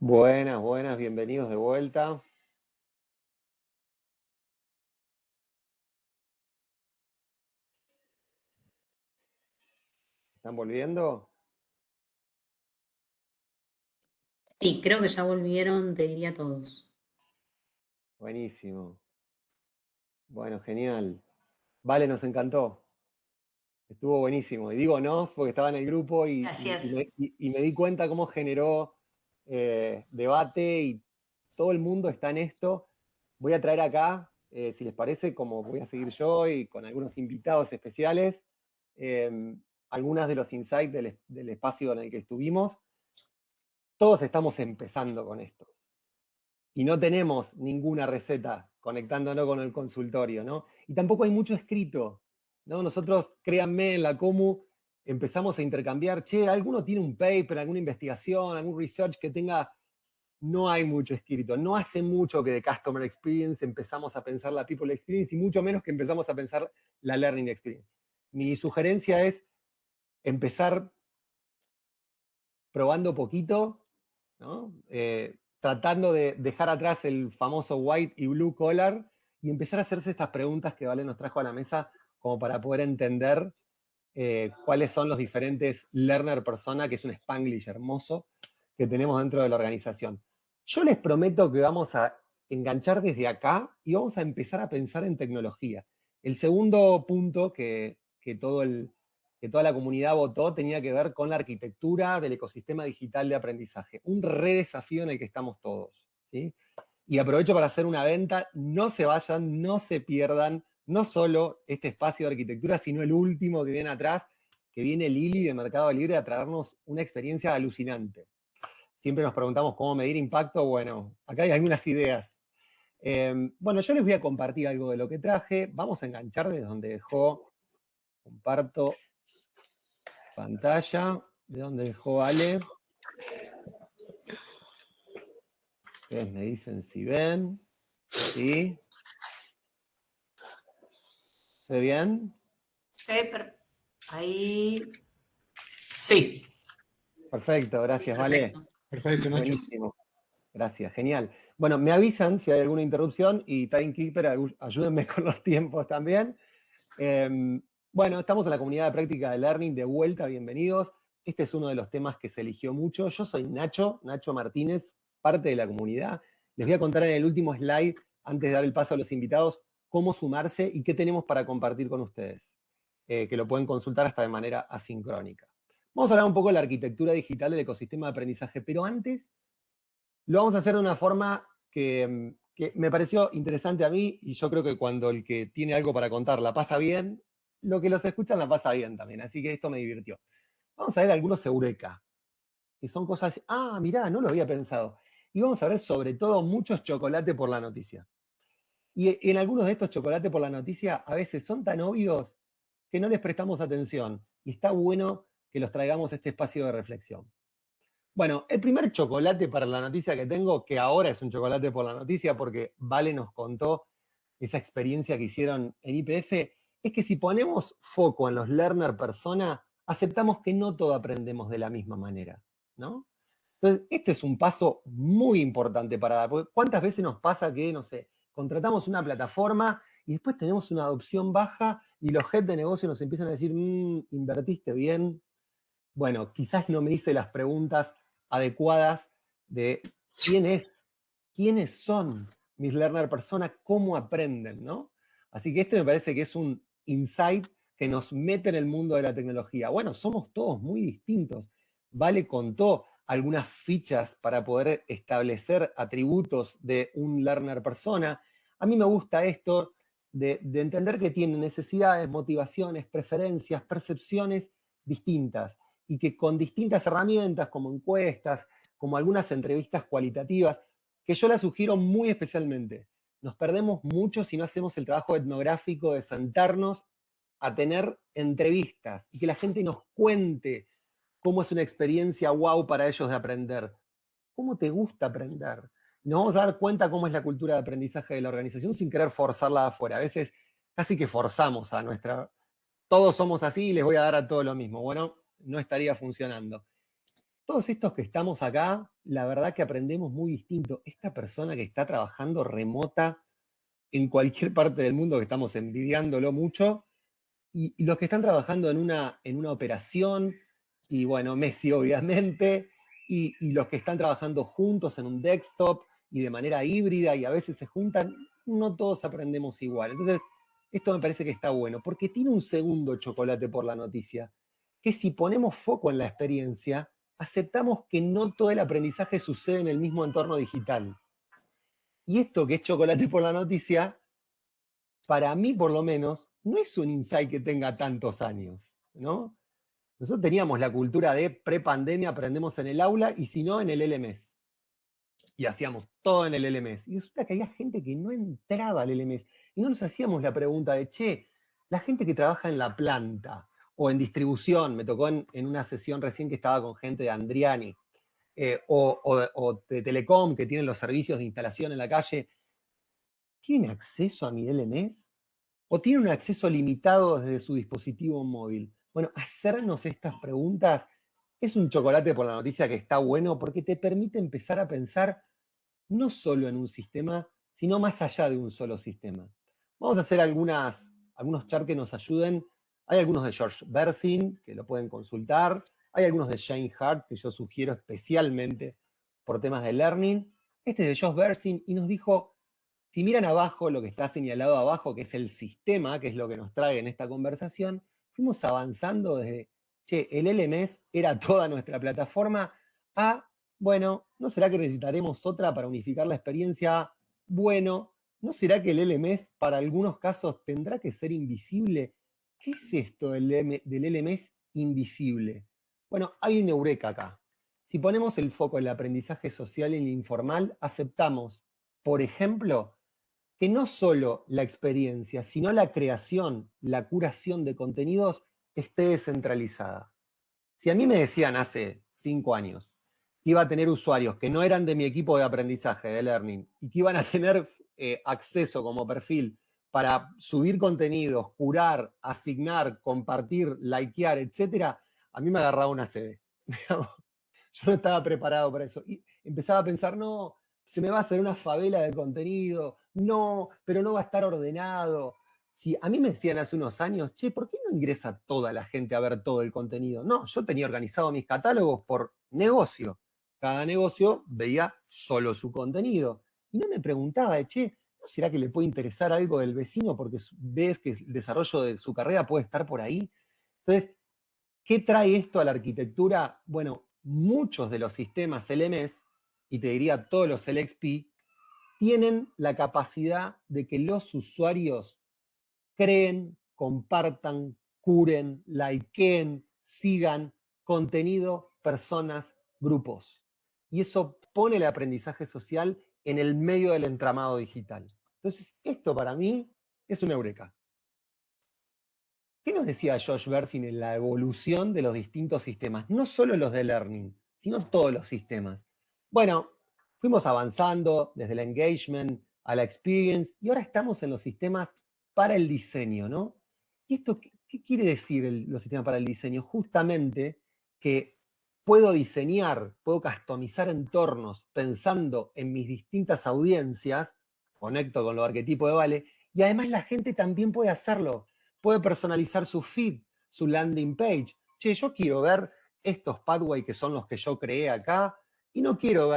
Buenas, buenas, bienvenidos de vuelta. ¿Están volviendo? Sí, creo que ya volvieron, te diría todos. Buenísimo. Bueno, genial. Vale, nos encantó. Estuvo buenísimo. Y digo nos porque estaba en el grupo Gracias. y me di cuenta cómo generó debate y todo el mundo está en esto. Voy a traer acá, si les parece, como voy a seguir yo y con algunos invitados especiales, algunas de los insights del espacio en el que estuvimos. Todos estamos empezando con esto. Y no tenemos ninguna receta conectándonos con el consultorio, ¿no? Y tampoco hay mucho escrito, ¿no? Nosotros, créanme, en la Comu empezamos a intercambiar, che, ¿alguno tiene un paper, alguna investigación, algún research que tenga? No hay mucho escrito. No hace mucho que de Customer Experience empezamos a pensar la People Experience y mucho menos que empezamos a pensar la Learning Experience. Mi sugerencia es empezar probando poquito, ¿no? Tratando de dejar atrás el famoso white y blue collar y empezar a hacerse estas preguntas que Vale nos trajo a la mesa como para poder entender cuáles son los diferentes learner persona, que es un Spanglish hermoso, que tenemos dentro de la organización. Yo les prometo que vamos a enganchar desde acá y vamos a empezar a pensar en tecnología. El segundo punto que toda la comunidad votó tenía que ver con la arquitectura del ecosistema digital de aprendizaje. Un re desafío en el que estamos todos, ¿sí? Y aprovecho para hacer una venta, no se vayan, no se pierdan, no solo este espacio de arquitectura, sino el último que viene atrás, que viene Lili de Mercado Libre a traernos una experiencia alucinante. Siempre nos preguntamos cómo medir impacto. Bueno, acá hay algunas ideas. Bueno, yo les voy a compartir algo de lo que traje. Vamos a enganchar desde donde dejó. Comparto pantalla, de donde dejó Ale. Ustedes me dicen si ven. ¿Sí? ¿Se ve bien? Ahí. Sí. Perfecto, Sí, gracias, Vale. perfecto. Perfecto, Nacho. Buenísimo. Gracias, genial. Bueno, me avisan si hay alguna interrupción y Timekeeper, ayúdenme con los tiempos también. Bueno, estamos en la comunidad de práctica de Learning, de vuelta, bienvenidos. Este es uno de los temas que se eligió mucho. Yo soy Nacho Martínez, parte de la comunidad. Les voy a contar en el último slide, antes de dar el paso a los invitados, cómo sumarse y qué tenemos para compartir con ustedes, que lo pueden consultar hasta de manera asincrónica. Vamos a hablar un poco de la arquitectura digital del ecosistema de aprendizaje, pero antes lo vamos a hacer de una forma que me pareció interesante a mí, y yo creo que cuando el que tiene algo para contar la pasa bien, lo que los escuchan la pasa bien también, así que esto me divirtió. Vamos a ver algunos eureka, que son cosas, mirá, no lo había pensado. Y vamos a ver sobre todo muchos chocolate por la noticia. Y en algunos de estos chocolate por la noticia a veces son tan obvios que no les prestamos atención, y está bueno que los traigamos a este espacio de reflexión. Bueno, el primer chocolate para la noticia que tengo, que ahora es un chocolate por la noticia porque Vale nos contó esa experiencia que hicieron en IPF, es que si ponemos foco en los learner persona, aceptamos que no todo aprendemos de la misma manera, ¿no? Entonces, este es un paso muy importante para dar, porque ¿cuántas veces nos pasa que, no sé, contratamos una plataforma y después tenemos una adopción baja y los heads de negocio nos empiezan a decir, invertiste bien? Bueno, quizás no me hice las preguntas adecuadas de quiénes son mis learner personas, cómo aprenden, ¿no? Así que este me parece que es un insight que nos mete en el mundo de la tecnología. Bueno, somos todos muy distintos. Vale contó algunas fichas para poder establecer atributos de un learner persona. A mí me gusta esto de entender que tienen necesidades, motivaciones, preferencias, percepciones distintas y que con distintas herramientas como encuestas, como algunas entrevistas cualitativas, que yo las sugiero muy especialmente. Nos perdemos mucho si no hacemos el trabajo etnográfico de sentarnos a tener entrevistas y que la gente nos cuente cómo es una experiencia wow para ellos de aprender. ¿Cómo te gusta aprender? Y nos vamos a dar cuenta cómo es la cultura de aprendizaje de la organización sin querer forzarla de afuera. A veces casi que forzamos a nuestra... Todos somos así y les voy a dar a todos lo mismo. Bueno, no estaría funcionando. todos estos que estamos acá, la verdad que aprendemos muy distinto. Esta persona que está trabajando remota en cualquier parte del mundo, que estamos envidiándolo mucho, y los que están trabajando en una operación, y bueno, Messi obviamente, y los que están trabajando juntos en un desktop y de manera híbrida y a veces se juntan, no todos aprendemos igual. Entonces, esto me parece que está bueno, porque tiene un segundo chocolate por la noticia, que si ponemos foco en la experiencia, aceptamos que no todo el aprendizaje sucede en el mismo entorno digital. Y esto que es chocolate por la noticia, para mí por lo menos, no es un insight que tenga tantos años, ¿no? Nosotros teníamos la cultura de pre-pandemia, aprendemos en el aula y si no, en el LMS. Y hacíamos todo en el LMS. Y resulta que había gente que no entraba al LMS. Y no nos hacíamos la pregunta de, che, la gente que trabaja en la planta o en distribución, me tocó en una sesión recién que estaba con gente de Andriani, o de Telecom, que tienen los servicios de instalación en la calle, ¿tienen acceso a mi LMS? ¿O tienen un acceso limitado desde su dispositivo móvil? Bueno, hacernos estas preguntas es un chocolate por la noticia que está bueno porque te permite empezar a pensar no solo en un sistema, sino más allá de un solo sistema. Vamos a hacer algunos charts que nos ayuden. Hay algunos de George Bersin, que lo pueden consultar. Hay algunos de Shane Hart, que yo sugiero especialmente por temas de learning. Este es de George Bersin y nos dijo, si miran abajo, lo que está señalado abajo, que es el sistema, que es lo que nos trae en esta conversación, fuimos avanzando desde, che, el LMS era toda nuestra plataforma, a, bueno, ¿no será que necesitaremos otra para unificar la experiencia? Bueno, ¿no será que el LMS para algunos casos tendrá que ser invisible? ¿Qué es esto del LMS invisible? Bueno, hay un eureka acá. Si ponemos el foco en el aprendizaje social y en el informal, aceptamos, por ejemplo, que no solo la experiencia, sino la creación, la curación de contenidos esté descentralizada. Si a mí me decían hace 5 años que iba a tener usuarios que no eran de mi equipo de aprendizaje, de learning, y que iban a tener acceso como perfil para subir contenidos, curar, asignar, compartir, likear, etc., a mí me agarraba una CD. Yo no estaba preparado para eso. Y empezaba a pensar, no, se me va a hacer una favela de contenido, no, pero no va a estar ordenado. Si a mí me decían hace unos años, che, ¿por qué no ingresa toda la gente a ver todo el contenido? No, yo tenía organizado mis catálogos por negocio. Cada negocio veía solo su contenido. Y no me preguntaba, che, ¿no será que le puede interesar algo del vecino porque ves que el desarrollo de su carrera puede estar por ahí? Entonces, ¿qué trae esto a la arquitectura? Bueno, muchos de los sistemas LMS, y te diría todos los LXP, tienen la capacidad de que los usuarios creen, compartan, curen, likeen, sigan contenido, personas, grupos. Y eso pone el aprendizaje social en el medio del entramado digital. Entonces, esto para mí es una eureka. ¿Qué nos decía Josh Bersin en la evolución de los distintos sistemas? No solo los de learning, sino todos los sistemas. Bueno, fuimos avanzando desde el engagement a la experience y ahora estamos en los sistemas para el diseño, ¿no? ¿Y esto qué quiere decir los sistemas para el diseño? Justamente que puedo diseñar, puedo customizar entornos pensando en mis distintas audiencias, conecto con los arquetipos de Vale, y además la gente también puede hacerlo. Puede personalizar su feed, su landing page. Che, yo quiero ver estos pathways que son los que yo creé acá, y no quiero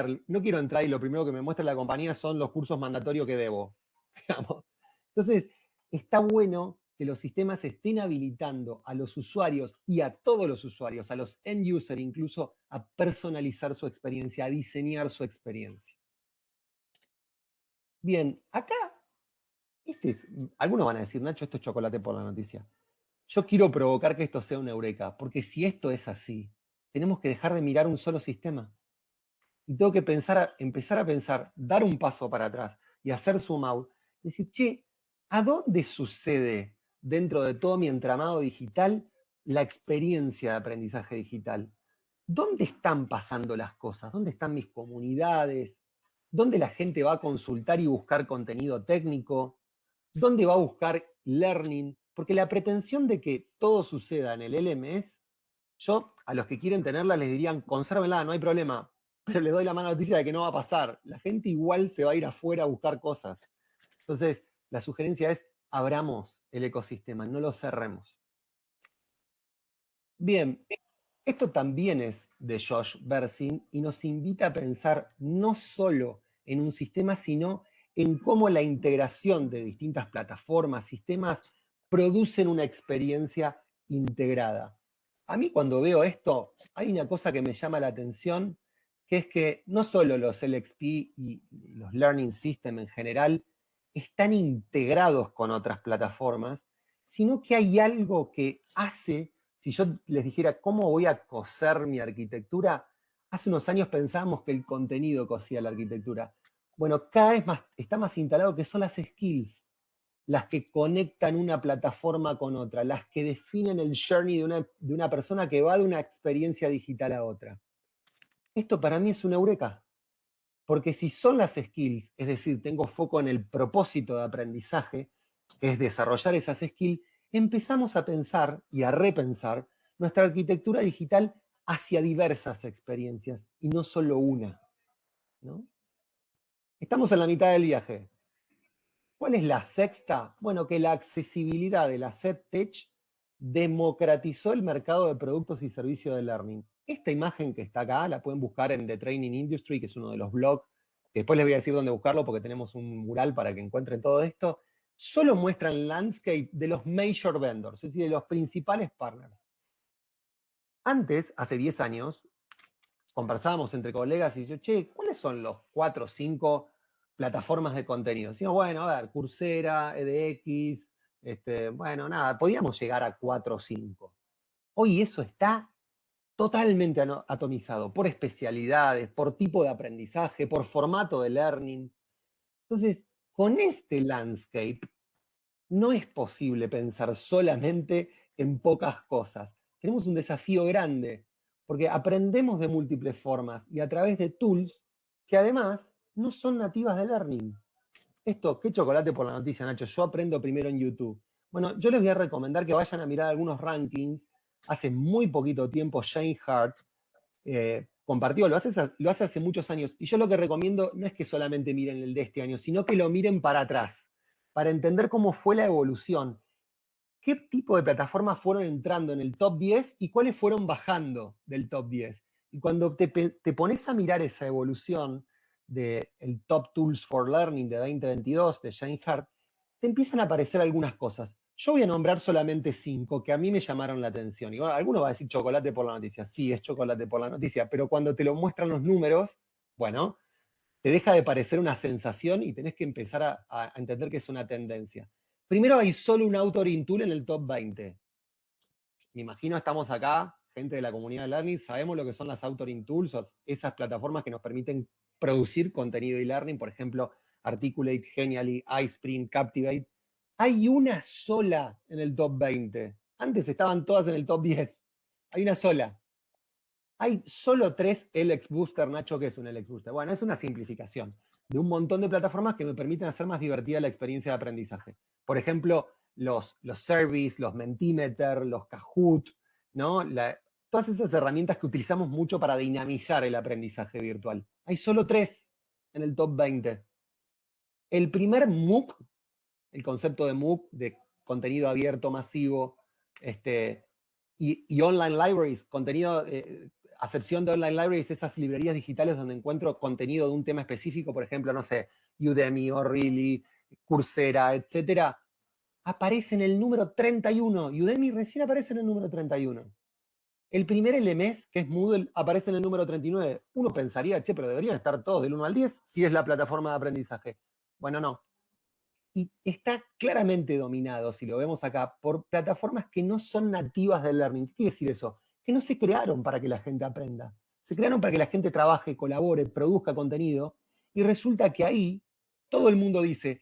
entrar y lo primero que me muestra la compañía son los cursos mandatorios que debo. Digamos. Entonces, está bueno que los sistemas estén habilitando a los usuarios y a todos los usuarios, a los end users incluso, a personalizar su experiencia, a diseñar su experiencia. Bien, acá, algunos van a decir, Nacho, esto es chocolate por la noticia. Yo quiero provocar que esto sea una eureka, porque si esto es así, tenemos que dejar de mirar un solo sistema. Y tengo que empezar a pensar, dar un paso para atrás y hacer zoom out. Decir, che, ¿a dónde sucede dentro de todo mi entramado digital la experiencia de aprendizaje digital? ¿Dónde están pasando las cosas? ¿Dónde están mis comunidades? ¿Dónde la gente va a consultar y buscar contenido técnico? ¿Dónde va a buscar learning? Porque la pretensión de que todo suceda en el LMS Yo, a los que quieren tenerla, les dirían, consérvenla, no hay problema. Pero les doy la mala noticia de que no va a pasar. La gente igual se va a ir afuera a buscar cosas. Entonces, la sugerencia es, abramos el ecosistema, no lo cerremos. Bien, esto también es de Josh Bersin y nos invita a pensar no solo en un sistema, sino en cómo la integración de distintas plataformas, sistemas, producen una experiencia integrada. A mí cuando veo esto, hay una cosa que me llama la atención, que es que no solo los LXP y los Learning Systems en general están integrados con otras plataformas, sino que hay algo que hace, si yo les dijera cómo voy a coser mi arquitectura, hace unos años pensábamos que el contenido cosía la arquitectura. Bueno, cada vez más está más instalado que son las skills, las que conectan una plataforma con otra, las que definen el journey de una persona que va de una experiencia digital a otra. Esto para mí es una eureka, porque si son las skills, es decir, tengo foco en el propósito de aprendizaje, que es desarrollar esas skills, empezamos a pensar y a repensar nuestra arquitectura digital hacia diversas experiencias y no solo una, ¿no? Estamos en la mitad del viaje. ¿Cuál es la sexta? Bueno, que la accesibilidad de la SEDtech democratizó el mercado de productos y servicios de learning. Esta imagen que está acá la pueden buscar en The Training Industry, que es uno de los blogs, que después les voy a decir dónde buscarlo porque tenemos un mural para que encuentren todo esto. Solo muestra el landscape de los major vendors, es decir, de los principales partners. Antes, hace 10 años, conversábamos entre colegas y yo, che, ¿cuáles son los 4 o 5 plataformas de contenido? Decimos, bueno, a ver, Coursera, edX, bueno, nada, podíamos llegar a 4 o 5. Hoy eso está totalmente atomizado por especialidades, por tipo de aprendizaje, por formato de learning. Entonces, con este landscape, no es posible pensar solamente en pocas cosas. Tenemos un desafío grande, porque aprendemos de múltiples formas y a través de tools que además no son nativas de learning. Esto, qué chocolate por la noticia, Nacho. Yo aprendo primero en YouTube. Bueno, yo les voy a recomendar que vayan a mirar algunos rankings. Hace muy poquito tiempo, Shane Hart compartió, lo hace hace muchos años. Y yo lo que recomiendo no es que solamente miren el de este año, sino que lo miren para atrás, para entender cómo fue la evolución. ¿Qué tipo de plataformas fueron entrando en el top 10 y cuáles fueron bajando del top 10? Y cuando te pones a mirar esa evolución del Top Tools for Learning de 2022 de Shane Hart, te empiezan a aparecer algunas cosas. Yo voy a nombrar solamente 5 que a mí me llamaron la atención. Y bueno, alguno va a decir chocolate por la noticia. Sí, es chocolate por la noticia, pero cuando te lo muestran los números, bueno, te deja de parecer una sensación y tenés que empezar a entender que es una tendencia. Primero, hay solo un authoring tool en el top 20. Me imagino estamos acá, gente de la comunidad de Learning, sabemos lo que son las authoring tools, esas plataformas que nos permiten producir contenido y learning, por ejemplo, Articulate, Genially, iSprint, Captivate. Hay una sola en el top 20. Antes estaban todas en el top 10. Hay una sola. Hay solo 3 LX Booster. Nacho, ¿qué es un LX Booster? Bueno, es una simplificación de un montón de plataformas que me permiten hacer más divertida la experiencia de aprendizaje. Por ejemplo, los Service, los Mentimeter, los Kahoot, ¿no? Todas esas herramientas que utilizamos mucho para dinamizar el aprendizaje virtual. Hay solo 3 en el top 20. El primer MOOC, el concepto de MOOC, de contenido abierto, masivo, y online libraries, contenido, acepción de online libraries, esas librerías digitales donde encuentro contenido de un tema específico, por ejemplo, no sé, Udemy, O'Reilly, Coursera, etcétera, aparece en el número 31. Udemy recién aparece en el número 31. El primer LMS, que es Moodle, aparece en el número 39. Uno pensaría, che, pero deberían estar todos del 1 al 10 si es la plataforma de aprendizaje. Bueno, no. Y está claramente dominado, si lo vemos acá, por plataformas que no son nativas del learning. ¿Qué quiere decir eso? Que no se crearon para que la gente aprenda. Se crearon para que la gente trabaje, colabore, produzca contenido. Y resulta que ahí todo el mundo dice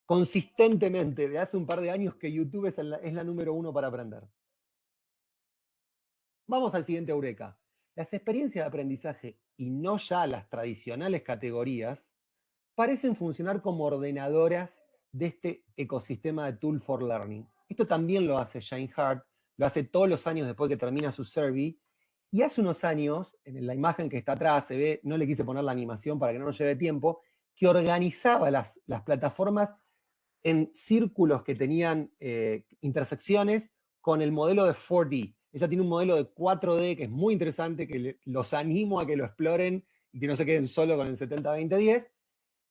consistentemente, de hace un par de años, que YouTube es la número 1 para aprender. Vamos al siguiente eureka. Las experiencias de aprendizaje, y no ya las tradicionales categorías, parecen funcionar como ordenadoras de este ecosistema de Tool for Learning. Esto también lo hace Shane Hart, lo hace todos los años después que termina su survey, y hace unos años, en la imagen que está atrás, se ve, no le quise poner la animación para que no nos lleve tiempo, que organizaba las plataformas en círculos que tenían intersecciones con el modelo de 4D. Ella tiene un modelo de 4D que es muy interesante, que los animo a que lo exploren y que no se queden solo con el 70-20-10,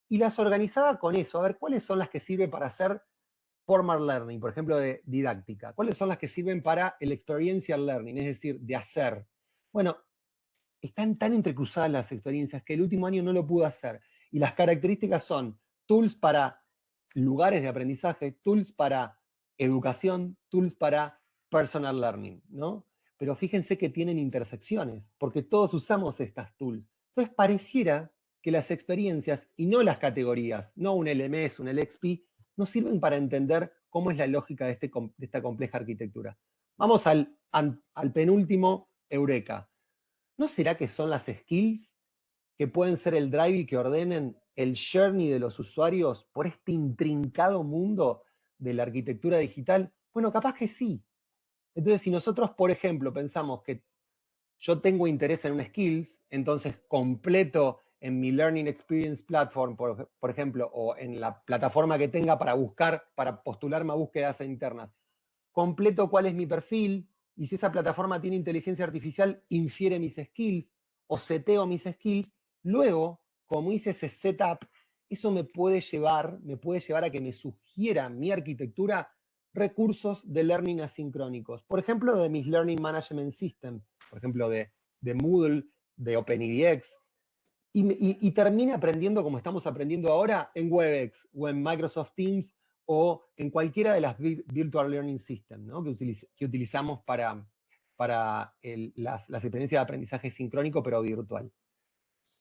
y las organizaba con eso, a ver cuáles son las que sirven para hacer formal learning, por ejemplo, de didáctica, cuáles son las que sirven para el experiential learning, es decir, de hacer. Bueno, están tan entrecruzadas las experiencias que el último año no lo pude hacer. Y las características son tools para lugares de aprendizaje, tools para educación, tools para personal learning, ¿no? Pero fíjense que tienen intersecciones, porque todos usamos estas tools. Entonces pareciera que las experiencias, y no las categorías, no un LMS, un LXP, nos sirven para entender cómo es la lógica de esta compleja arquitectura. Vamos al penúltimo eureka. ¿No será que son las skills que pueden ser el drive y que ordenen el journey de los usuarios por este intrincado mundo de la arquitectura digital? Bueno, capaz que sí. Entonces, si nosotros, por ejemplo, pensamos que yo tengo interés en un skills, entonces completo en mi Learning Experience Platform, por ejemplo, o en la plataforma que tenga para buscar, para postularme a búsquedas internas, completo cuál es mi perfil, y si esa plataforma tiene inteligencia artificial, infiere mis skills, o seteo mis skills, luego, como hice ese setup, eso me puede llevar a que me sugiera mi arquitectura recursos de learning asincrónicos. Por ejemplo, de mis Learning Management System, por ejemplo, de Moodle, de OpenEDX, y termine aprendiendo como estamos aprendiendo ahora en WebEx o en Microsoft Teams o en cualquiera de las Virtual Learning Systems, ¿no? que utilizamos para las experiencias de aprendizaje sincrónico pero virtual.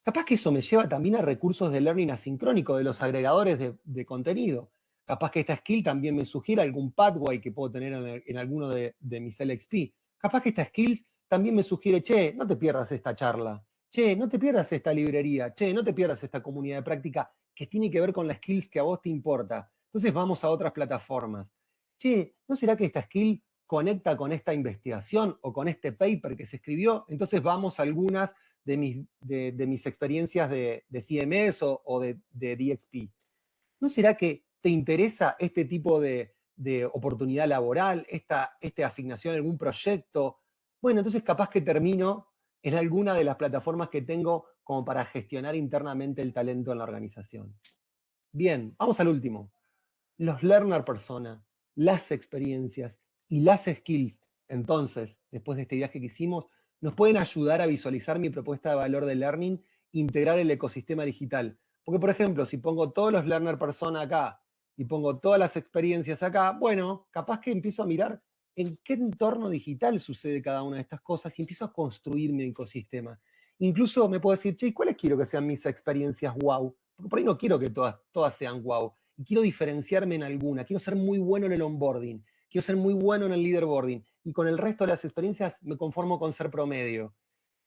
Capaz que eso me lleva también a recursos de learning asincrónico, de los agregadores de contenido. Capaz que esta skill también me sugiera algún pathway que puedo tener en alguno de mis LXP. Capaz que esta skills también me sugiere, che, no te pierdas esta charla. Che, no te pierdas esta librería. Che, no te pierdas esta comunidad de práctica que tiene que ver con las skills que a vos te importa. Entonces vamos a otras plataformas. Che, ¿no será que esta skill conecta con esta investigación o con este paper que se escribió? Entonces vamos a algunas de mis experiencias de CMS o de DXP. ¿No será que te interesa este tipo de oportunidad laboral, esta asignación a algún proyecto? Bueno, entonces capaz que termino en alguna de las plataformas que tengo como para gestionar internamente el talento en la organización. Bien, vamos al último. Los learner persona, las experiencias y las skills, entonces, después de este viaje que hicimos, nos pueden ayudar a visualizar mi propuesta de valor de learning, integrar el ecosistema digital. Porque, por ejemplo, si pongo todos los learner persona acá y pongo todas las experiencias acá, bueno, capaz que empiezo a mirar en qué entorno digital sucede cada una de estas cosas y empiezo a construir mi ecosistema. Incluso me puedo decir, che, ¿cuáles quiero que sean mis experiencias wow? Porque por ahí no quiero que todas sean wow. Y quiero diferenciarme en alguna. Quiero ser muy bueno en el onboarding. Quiero ser muy bueno en el leaderboarding. Y con el resto de las experiencias me conformo con ser promedio.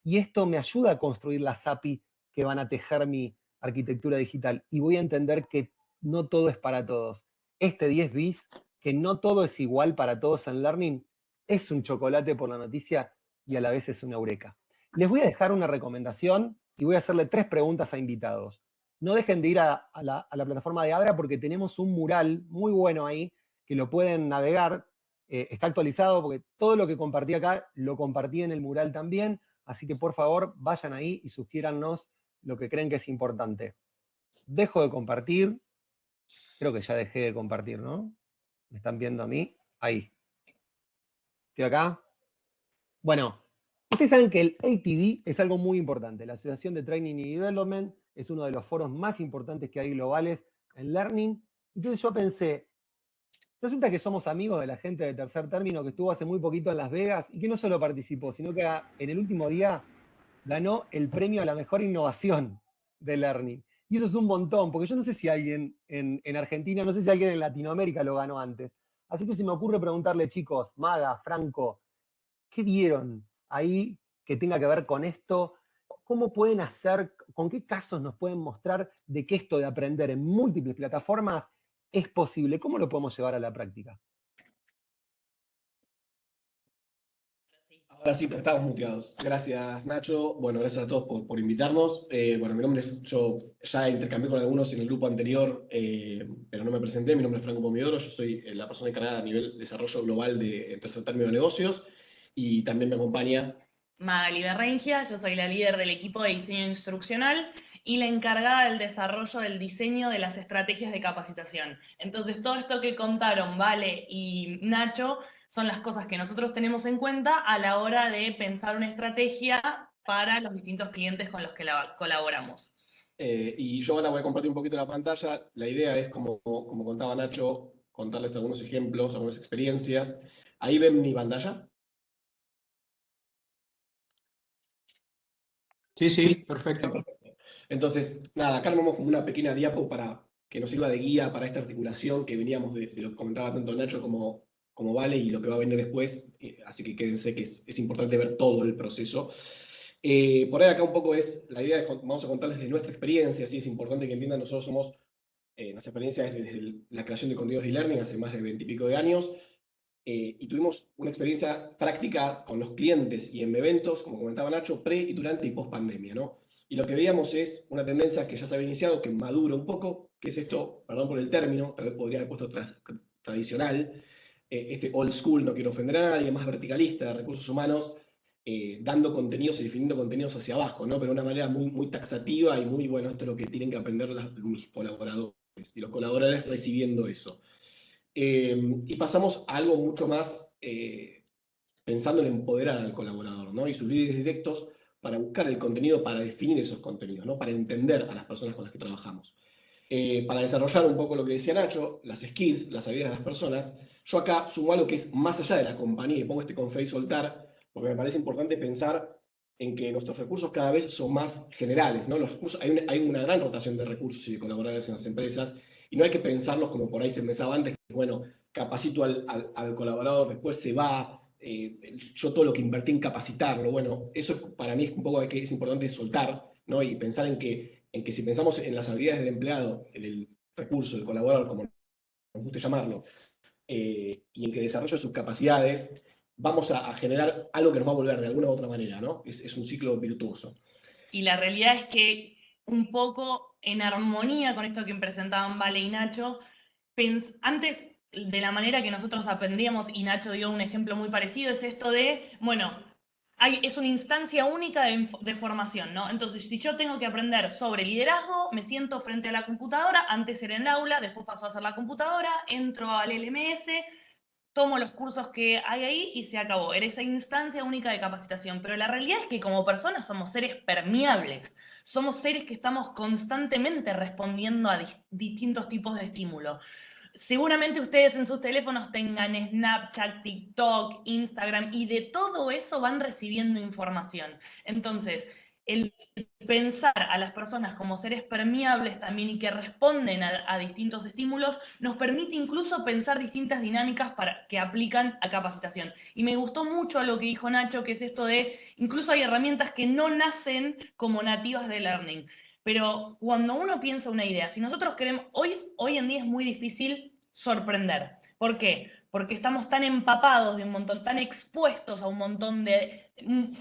Y esto me ayuda a construir las API que van a tejer mi arquitectura digital. Y voy a entender que no todo es para todos. Este 10 bis, que no todo es igual para todos en Learning, es un chocolate por la noticia y a la vez es una eureka. Les voy a dejar una recomendación y voy a hacerle 3 preguntas a invitados. No dejen de ir a la plataforma de Adra porque tenemos un mural muy bueno ahí que lo pueden navegar. Está actualizado porque todo lo que compartí acá lo compartí en el mural también. Así que por favor vayan ahí y sugiérannos lo que creen que es importante. Dejo de compartir. Creo que ya dejé de compartir, ¿no? ¿Me están viendo a mí? Ahí. ¿Estoy acá? Bueno, ustedes saben que el ATD es algo muy importante. La Asociación de Training y Development es uno de los foros más importantes que hay globales en Learning. Entonces yo pensé, resulta que somos amigos de la gente de Tercer Término que estuvo hace muy poquito en Las Vegas y que no solo participó, sino que en el último día ganó el premio a la mejor innovación de Learning. Y eso es un montón, porque yo no sé si alguien en Argentina, no sé si alguien en Latinoamérica lo ganó antes. Así que se me ocurre preguntarle, chicos, Maga, Franco, ¿qué vieron ahí que tenga que ver con esto? ¿Cómo pueden hacer, con qué casos nos pueden mostrar de que esto de aprender en múltiples plataformas es posible? ¿Cómo lo podemos llevar a la práctica? Ahora sí, estamos muteados. Gracias, Nacho. Bueno, gracias a todos por invitarnos. Bueno, mi nombre es, yo ya intercambié con algunos en el grupo anterior, pero no me presenté. Mi nombre es Franco Pomidoro, yo soy la persona encargada a nivel desarrollo global de tercer término de negocios y también me acompaña Magali Berrengia, yo soy la líder del equipo de diseño instruccional y la encargada del desarrollo del diseño de las estrategias de capacitación. Entonces, todo esto que contaron Vale y Nacho son las cosas que nosotros tenemos en cuenta a la hora de pensar una estrategia para los distintos clientes con los que colaboramos. y yo ahora voy a compartir un poquito la pantalla. La idea es, como contaba Nacho, contarles algunos ejemplos, algunas experiencias. Ahí ven mi pantalla. Sí, sí, perfecto. Entonces, nada, acá armamos como una pequeña diapo para que nos sirva de guía para esta articulación que veníamos de lo que comentaba tanto Nacho como Vale y lo que va a venir después. Así que quédense que es importante ver todo el proceso. Por ahí acá un poco es, la idea es, vamos a contarles de nuestra experiencia, así es importante que entiendan, nosotros somos, nuestra experiencia es desde la creación de contenidos de e-learning hace más de 20 y pico de años, y tuvimos una experiencia práctica con los clientes y en eventos, como comentaba Nacho, pre y durante y post pandemia, ¿no? Y lo que veíamos es una tendencia que ya se había iniciado, que madura un poco, que es esto, perdón por el término, tal vez podría haber puesto tradicional, este old school, no quiero ofender a nadie, más verticalista de recursos humanos, dando contenidos y definiendo contenidos hacia abajo, ¿no? Pero de una manera muy taxativa y muy, bueno, esto es lo que tienen que aprender mis colaboradores, y los colaboradores recibiendo eso. Y pasamos a algo mucho más pensando en empoderar al colaborador, ¿no? Y sus líderes directos para buscar el contenido, para definir esos contenidos, ¿no? Para entender a las personas con las que trabajamos. Para desarrollar un poco lo que decía Nacho, las skills, las habilidades de las personas, yo acá sumo algo que es más allá de la compañía y pongo este con fe y soltar, porque me parece importante pensar en que nuestros recursos cada vez son más generales, ¿no? Los recursos, hay una gran rotación de recursos y de colaboradores en las empresas, y no hay que pensarlos como por ahí se pensaba antes, que bueno, capacito al colaborador, después se va, yo todo lo que invertí en capacitarlo, bueno, eso para mí es un poco de que es importante soltar, ¿no? Y pensar en que si pensamos en las habilidades del empleado, en el recurso, del colaborador, como nos guste llamarlo, y en que desarrolle sus capacidades, vamos a generar algo que nos va a volver de alguna u otra manera, ¿no? Es un ciclo virtuoso. Y la realidad es que un poco en armonía con esto que presentaban Vale y Nacho, antes de la manera que nosotros aprendíamos, y Nacho dio un ejemplo muy parecido, es esto de, bueno, es una instancia única de formación, ¿no? Entonces, si yo tengo que aprender sobre liderazgo, me siento frente a la computadora, antes era en el aula, después pasó a ser la computadora, entro al LMS, tomo los cursos que hay ahí y se acabó. Era esa instancia única de capacitación. Pero la realidad es que como personas somos seres permeables. Somos seres que estamos constantemente respondiendo a distintos tipos de estímulos. Seguramente ustedes en sus teléfonos tengan Snapchat, TikTok, Instagram, y de todo eso van recibiendo información. Entonces, el pensar a las personas como seres permeables también y que responden a distintos estímulos, nos permite incluso pensar distintas dinámicas que aplican a capacitación. Y me gustó mucho lo que dijo Nacho, que es esto de, incluso hay herramientas que no nacen como nativas de learning. Pero cuando uno piensa una idea, si nosotros queremos, hoy en día es muy difícil sorprender. ¿Por qué? Porque estamos tan empapados de un montón, tan expuestos a un montón de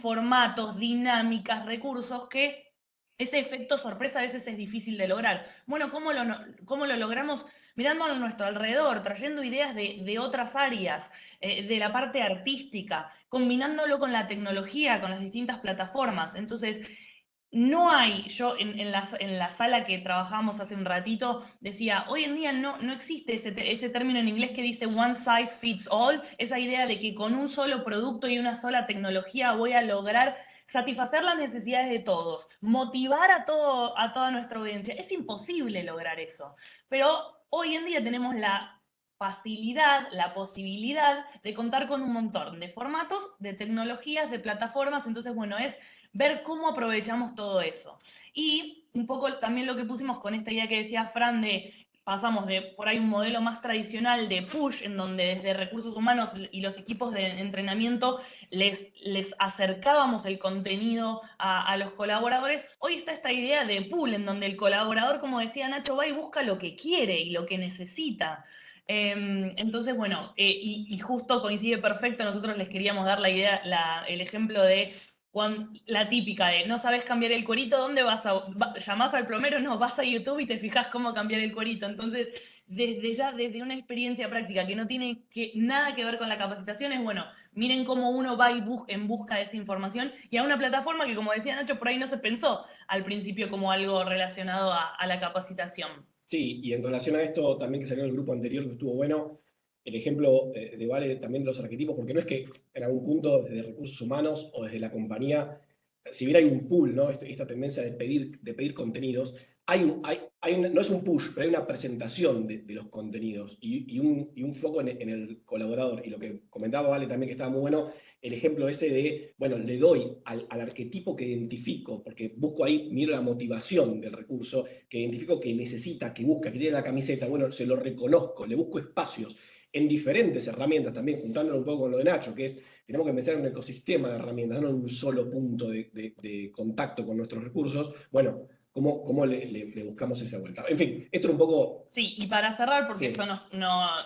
formatos, dinámicas, recursos, que ese efecto sorpresa a veces es difícil de lograr. Bueno, ¿cómo lo logramos? Mirando a nuestro alrededor, trayendo ideas de otras áreas, de la parte artística, combinándolo con la tecnología, con las distintas plataformas. Entonces, no hay, yo en la sala que trabajamos hace un ratito decía, hoy en día no existe ese término en inglés que dice one size fits all, esa idea de que con un solo producto y una sola tecnología voy a lograr satisfacer las necesidades de todos, motivar a toda nuestra audiencia. Es imposible lograr eso, pero hoy en día tenemos la facilidad, la posibilidad de contar con un montón de formatos, de tecnologías, de plataformas, entonces bueno, es ver cómo aprovechamos todo eso. Y un poco también lo que pusimos con esta idea que decía Fran de pasamos de por ahí un modelo más tradicional de push, en donde desde recursos humanos y los equipos de entrenamiento les acercábamos el contenido a los colaboradores. Hoy está esta idea de pull, en donde el colaborador, como decía Nacho, va y busca lo que quiere y lo que necesita. Entonces, bueno, y justo coincide perfecto, nosotros les queríamos dar la idea, el ejemplo de la típica de no sabes cambiar el cuerito, ¿dónde vas llamás al plomero? No, vas a YouTube y te fijas cómo cambiar el cuerito. Entonces, desde una experiencia práctica que no tiene nada que ver con la capacitación, es bueno, miren cómo uno va en busca de esa información y a una plataforma que, como decía Nacho, por ahí no se pensó al principio como algo relacionado a la capacitación. Sí, y en relación a esto también que salió en el grupo anterior, que estuvo bueno, el ejemplo de Vale también de los arquetipos, porque no es que en algún punto desde recursos humanos o desde la compañía, si bien hay un pool, ¿no? Esta tendencia de pedir contenidos, no es un push, pero hay una presentación de los contenidos y un foco en el colaborador. Y lo que comentaba Vale también que estaba muy bueno, el ejemplo ese de, bueno, le doy al arquetipo que identifico, porque busco ahí, miro la motivación del recurso, que identifico que necesita, que busca, que tiene la camiseta, bueno, se lo reconozco, le busco espacios en diferentes herramientas también, juntándolo un poco con lo de Nacho, que es, tenemos que pensar en un ecosistema de herramientas, no en un solo punto de contacto con nuestros recursos. Bueno, ¿cómo le buscamos esa vuelta? En fin, esto era un poco... Sí, y para cerrar, porque Sí. esto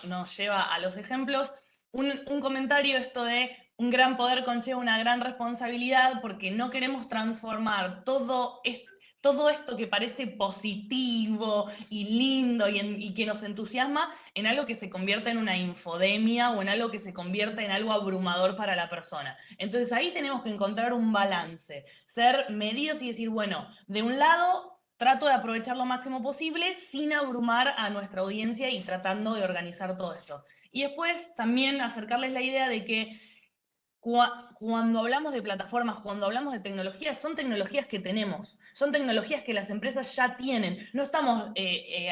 nos lleva a los ejemplos, un comentario esto de un gran poder conlleva una gran responsabilidad, porque no queremos transformar todo esto que parece positivo y lindo y que nos entusiasma en algo que se convierta en una infodemia o en algo que se convierta en algo abrumador para la persona. Entonces ahí tenemos que encontrar un balance, ser medidos y decir, bueno, de un lado trato de aprovechar lo máximo posible sin abrumar a nuestra audiencia y tratando de organizar todo esto. Y después también acercarles la idea de que cuando hablamos de plataformas, cuando hablamos de tecnologías, son tecnologías que tenemos, son tecnologías que las empresas ya tienen. No estamos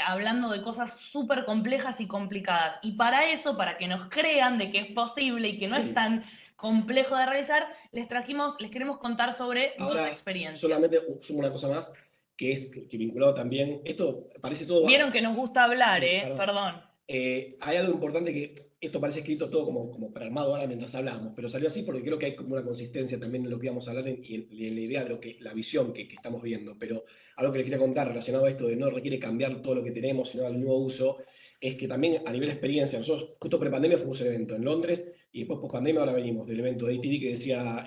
hablando de cosas súper complejas y complicadas. Y para eso, para que nos crean de que es posible y que no es tan complejo de realizar, les queremos contar sobre dos experiencias. Solamente sumo una cosa más, que es que vinculado también, esto parece todo... Vieron que nos gusta hablar, Sí, perdón. Hay algo importante que esto parece escrito todo como prearmado ahora mientras hablamos, pero salió así porque creo que hay como una consistencia también en lo que íbamos a hablar y en la idea de la visión que estamos viendo. Pero algo que les quería contar relacionado a esto de no requiere cambiar todo lo que tenemos, sino al nuevo uso, es que también a nivel de experiencia, nosotros justo pre-pandemia fuimos a un evento en Londres y después post-pandemia ahora venimos del evento de ATD que decía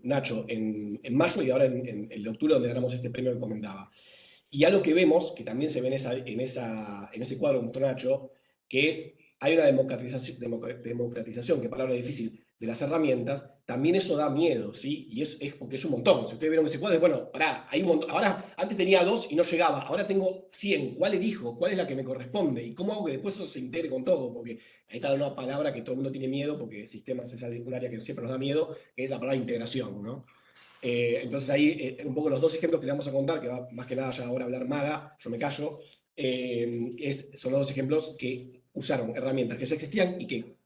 Nacho en mayo y ahora en el de octubre donde ganamos este premio que comentaba. Y algo que vemos, que también se ve en ese cuadro que mostró Nacho, que es, hay una democratización, que palabra difícil, de las herramientas, también eso da miedo, ¿sí? Y es porque es un montón. Si ustedes vieron ese cuadro, bueno, pará, hay un montón. Ahora, antes tenía 2 y no llegaba, ahora tengo 100. ¿Cuál elijo? ¿Cuál es la que me corresponde? ¿Y cómo hago que después eso se integre con todo? Porque ahí está una palabra que todo el mundo tiene miedo, porque sistemas es un área que siempre nos da miedo, que es la palabra integración, ¿no? Entonces ahí un poco los dos ejemplos que le vamos a contar, que va más que nada ya ahora a hablar Maga, yo me callo, son los dos ejemplos que usaron herramientas que ya existían y que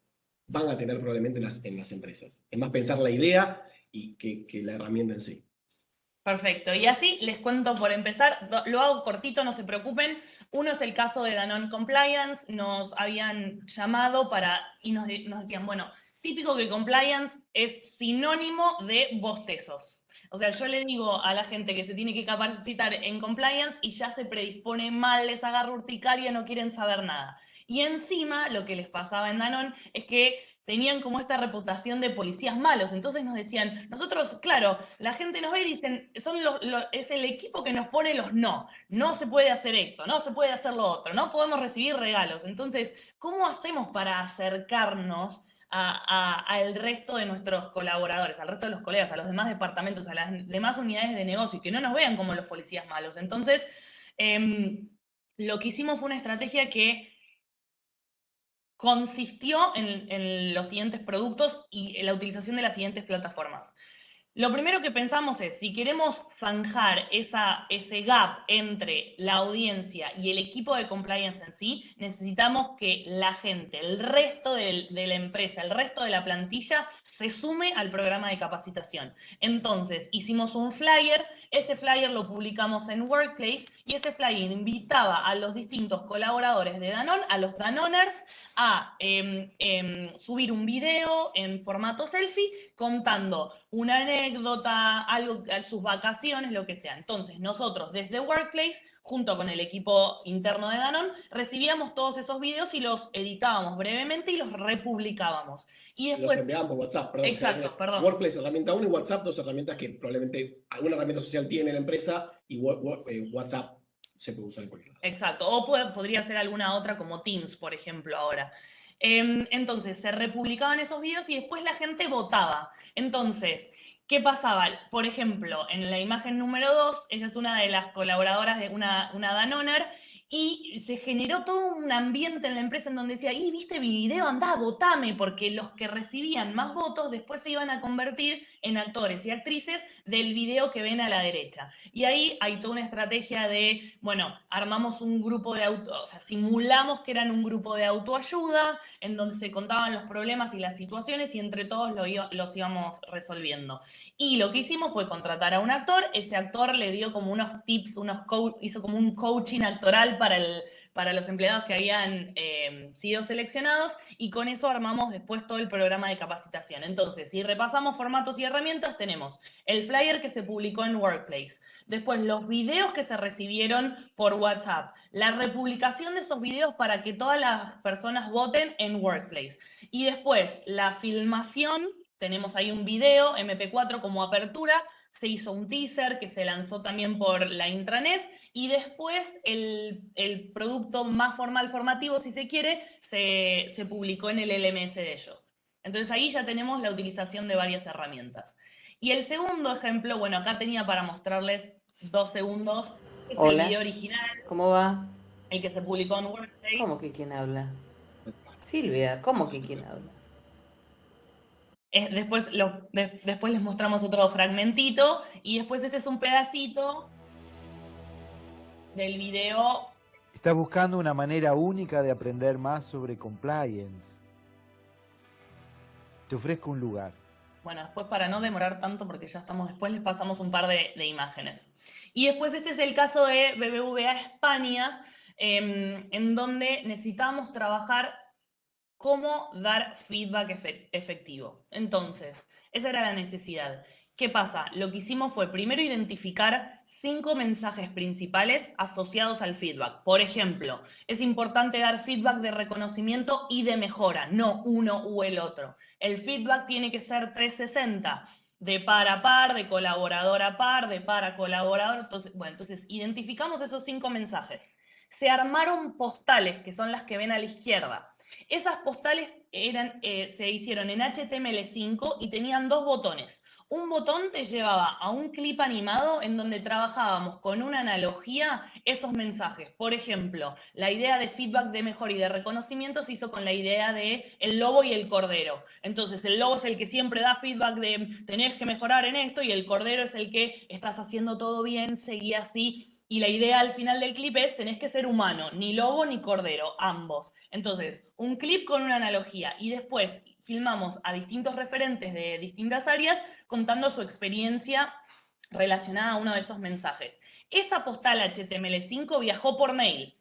van a tener probablemente en las empresas. Es más pensar la idea y que la herramienta en sí. Perfecto, y así les cuento por empezar, lo hago cortito, no se preocupen. Uno es el caso de Danone Compliance, nos habían llamado y nos decían, bueno, típico que compliance es sinónimo de bostezos. O sea, yo le digo a la gente que se tiene que capacitar en compliance y ya se predispone mal, les agarra urticaria, no quieren saber nada. Y encima, lo que les pasaba en Danone es que tenían como esta reputación de policías malos. Entonces nos decían, nosotros, claro, la gente nos ve y dicen, es el equipo que nos pone los no. No se puede hacer esto, no se puede hacer lo otro, no podemos recibir regalos. Entonces, ¿cómo hacemos para acercarnos al resto de nuestros colaboradores, al resto de los colegas, a los demás departamentos, a las demás unidades de negocio y que no nos vean como los policías malos? Entonces, lo que hicimos fue una estrategia que consistió en los siguientes productos y en la utilización de las siguientes plataformas. Lo primero que pensamos es, si queremos zanjar ese gap entre la audiencia y el equipo de compliance en sí, necesitamos que la gente, el resto de la empresa, el resto de la plantilla, se sume al programa de capacitación. Entonces, hicimos un flyer, ese flyer lo publicamos en Workplace y ese flyer invitaba a los distintos colaboradores de Danone, a los Danoners, a subir un video en formato selfie contando una anécdota, algo, sus vacaciones, lo que sea. Entonces, nosotros desde Workplace junto con el equipo interno de Danone, recibíamos todos esos videos y los editábamos brevemente y los republicábamos. Y Los después, enviaban por WhatsApp, perdón. exacto, O sea, perdón. Workplace, herramienta 1 y WhatsApp, dos herramientas que probablemente alguna herramienta social tiene la empresa y WhatsApp se puede usar en cualquier lado. Exacto, o podría ser alguna otra como Teams, por ejemplo, ahora. Entonces, se republicaban esos videos y después la gente votaba. Entonces, ¿qué pasaba? Por ejemplo, en la imagen número 2, ella es una de las colaboradoras de una Danoner, y se generó todo un ambiente en la empresa en donde decía, y viste mi video, andá, votame, porque los que recibían más votos después se iban a convertir en actores y actrices del video que ven a la derecha. Y ahí hay toda una estrategia de, bueno, armamos un grupo de o sea, simulamos que eran un grupo de autoayuda, en donde se contaban los problemas y las situaciones y entre todos los íbamos resolviendo. Y lo que hicimos fue contratar a un actor, ese actor le dio como unos tips, hizo como un coaching actoral para los empleados que habían sido seleccionados, y con eso armamos después todo el programa de capacitación. Entonces, si repasamos formatos y herramientas, tenemos el flyer que se publicó en Workplace, después los videos que se recibieron por WhatsApp, la republicación de esos videos para que todas las personas voten en Workplace, y después la filmación. Tenemos ahí un video MP4 como apertura, se hizo un teaser que se lanzó también por la intranet, y después el producto más formal, formativo, si se quiere, se publicó en el LMS de ellos. Entonces ahí ya tenemos la utilización de varias herramientas. Y el segundo ejemplo, bueno, acá tenía para mostrarles 2 segundos, es el video original. ¿Cómo va? El que se publicó en Workplace. ¿Cómo que quién habla? Silvia, ¿cómo que quién habla? Después les mostramos otro fragmentito, y después este es un pedacito del video. Estás buscando una manera única de aprender más sobre compliance. Te ofrezco un lugar. Bueno, después, para no demorar tanto, porque ya estamos, después les pasamos un par de imágenes. Y después este es el caso de BBVA España, en donde necesitábamos trabajar cómo dar feedback efectivo. Entonces, esa era la necesidad. ¿Qué pasa? Lo que hicimos fue primero identificar 5 mensajes principales asociados al feedback. Por ejemplo, es importante dar feedback de reconocimiento y de mejora, no uno u el otro. El feedback tiene que ser 360, de par a par, de colaborador a par, de par a colaborador. Entonces identificamos esos 5 mensajes. Se armaron postales, que son las que ven a la izquierda. Esas postales se hicieron en HTML5 y tenían 2 botones. Un botón te llevaba a un clip animado en donde trabajábamos con una analogía esos mensajes. Por ejemplo, la idea de feedback de mejora y de reconocimiento se hizo con la idea de el lobo y el cordero. Entonces, el lobo es el que siempre da feedback de tenés que mejorar en esto, y el cordero es el que estás haciendo todo bien, seguí así. Y la idea al final del clip es, tenés que ser humano, ni lobo ni cordero, ambos. Entonces, un clip con una analogía, y después filmamos a distintos referentes de distintas áreas contando su experiencia relacionada a uno de esos mensajes. Esa postal HTML5 viajó por mail.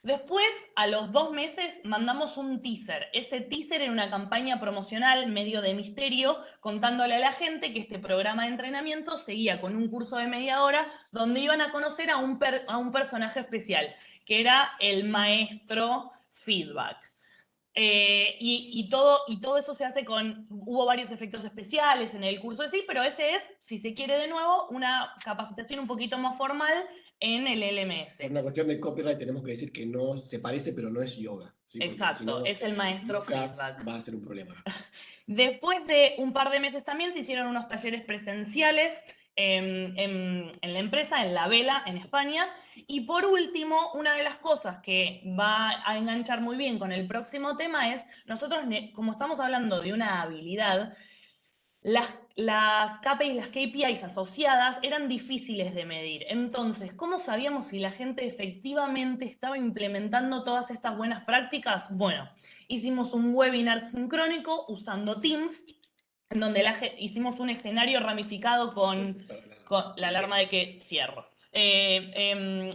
Después, a los 2 meses, mandamos un teaser. Ese teaser era una campaña promocional medio de misterio, contándole a la gente que este programa de entrenamiento seguía con un curso de media hora donde iban a conocer a un personaje especial, que era el maestro feedback. Y todo eso se hace hubo varios efectos especiales en el curso de sí, pero ese es, si se quiere de nuevo, una capacitación un poquito más formal en el LMS. Por una cuestión de copyright tenemos que decir que no se parece, pero no es yoga. ¿Sí? Exacto, si no, es el maestro feedback. Va a ser un problema. Después de un par de meses también se hicieron unos talleres presenciales en la empresa, en La Vela, en España. Y por último, una de las cosas que va a enganchar muy bien con el próximo tema es, nosotros, como estamos hablando de una habilidad, las KPIs, las KPIs asociadas eran difíciles de medir. Entonces, ¿cómo sabíamos si la gente efectivamente estaba implementando todas estas buenas prácticas? Bueno, hicimos un webinar sincrónico usando Teams, en donde hicimos un escenario ramificado con la alarma de que cierro.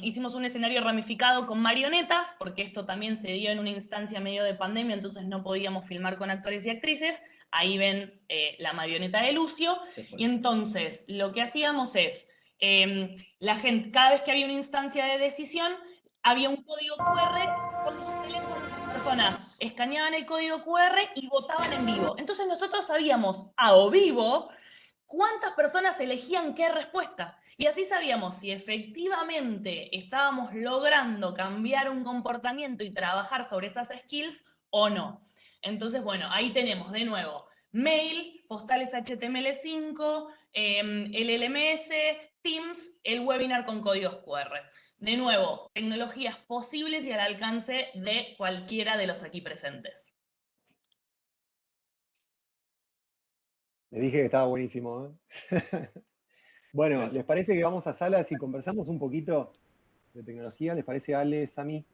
Hicimos un escenario ramificado con marionetas, porque esto también se dio en una instancia medio de pandemia, entonces no podíamos filmar con actores y actrices. Ahí ven la marioneta de Lucio. Y entonces lo que hacíamos es, La gente, cada vez que había una instancia de decisión, había un código QR con los teléfonos, las personas escaneaban el código QR y votaban en vivo. Entonces nosotros sabíamos a o vivo cuántas personas elegían qué respuesta. Y así sabíamos si efectivamente estábamos logrando cambiar un comportamiento y trabajar sobre esas skills o no. Entonces, bueno, ahí tenemos de nuevo mail, postales HTML5, el LMS, Teams, el webinar con códigos QR. De nuevo, tecnologías posibles y al alcance de cualquiera de los aquí presentes. Le dije que estaba buenísimo, ¿eh? Bueno, Gracias. ¿les parece que vamos a salas y conversamos un poquito de tecnología? ¿Les parece, Ale, Sami?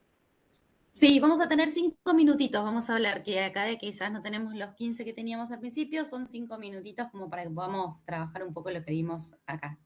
Sí, vamos a tener 5 minutitos, vamos a hablar, que acá de quizás no tenemos los 15 que teníamos al principio, son 5 minutitos como para que podamos trabajar un poco lo que vimos acá.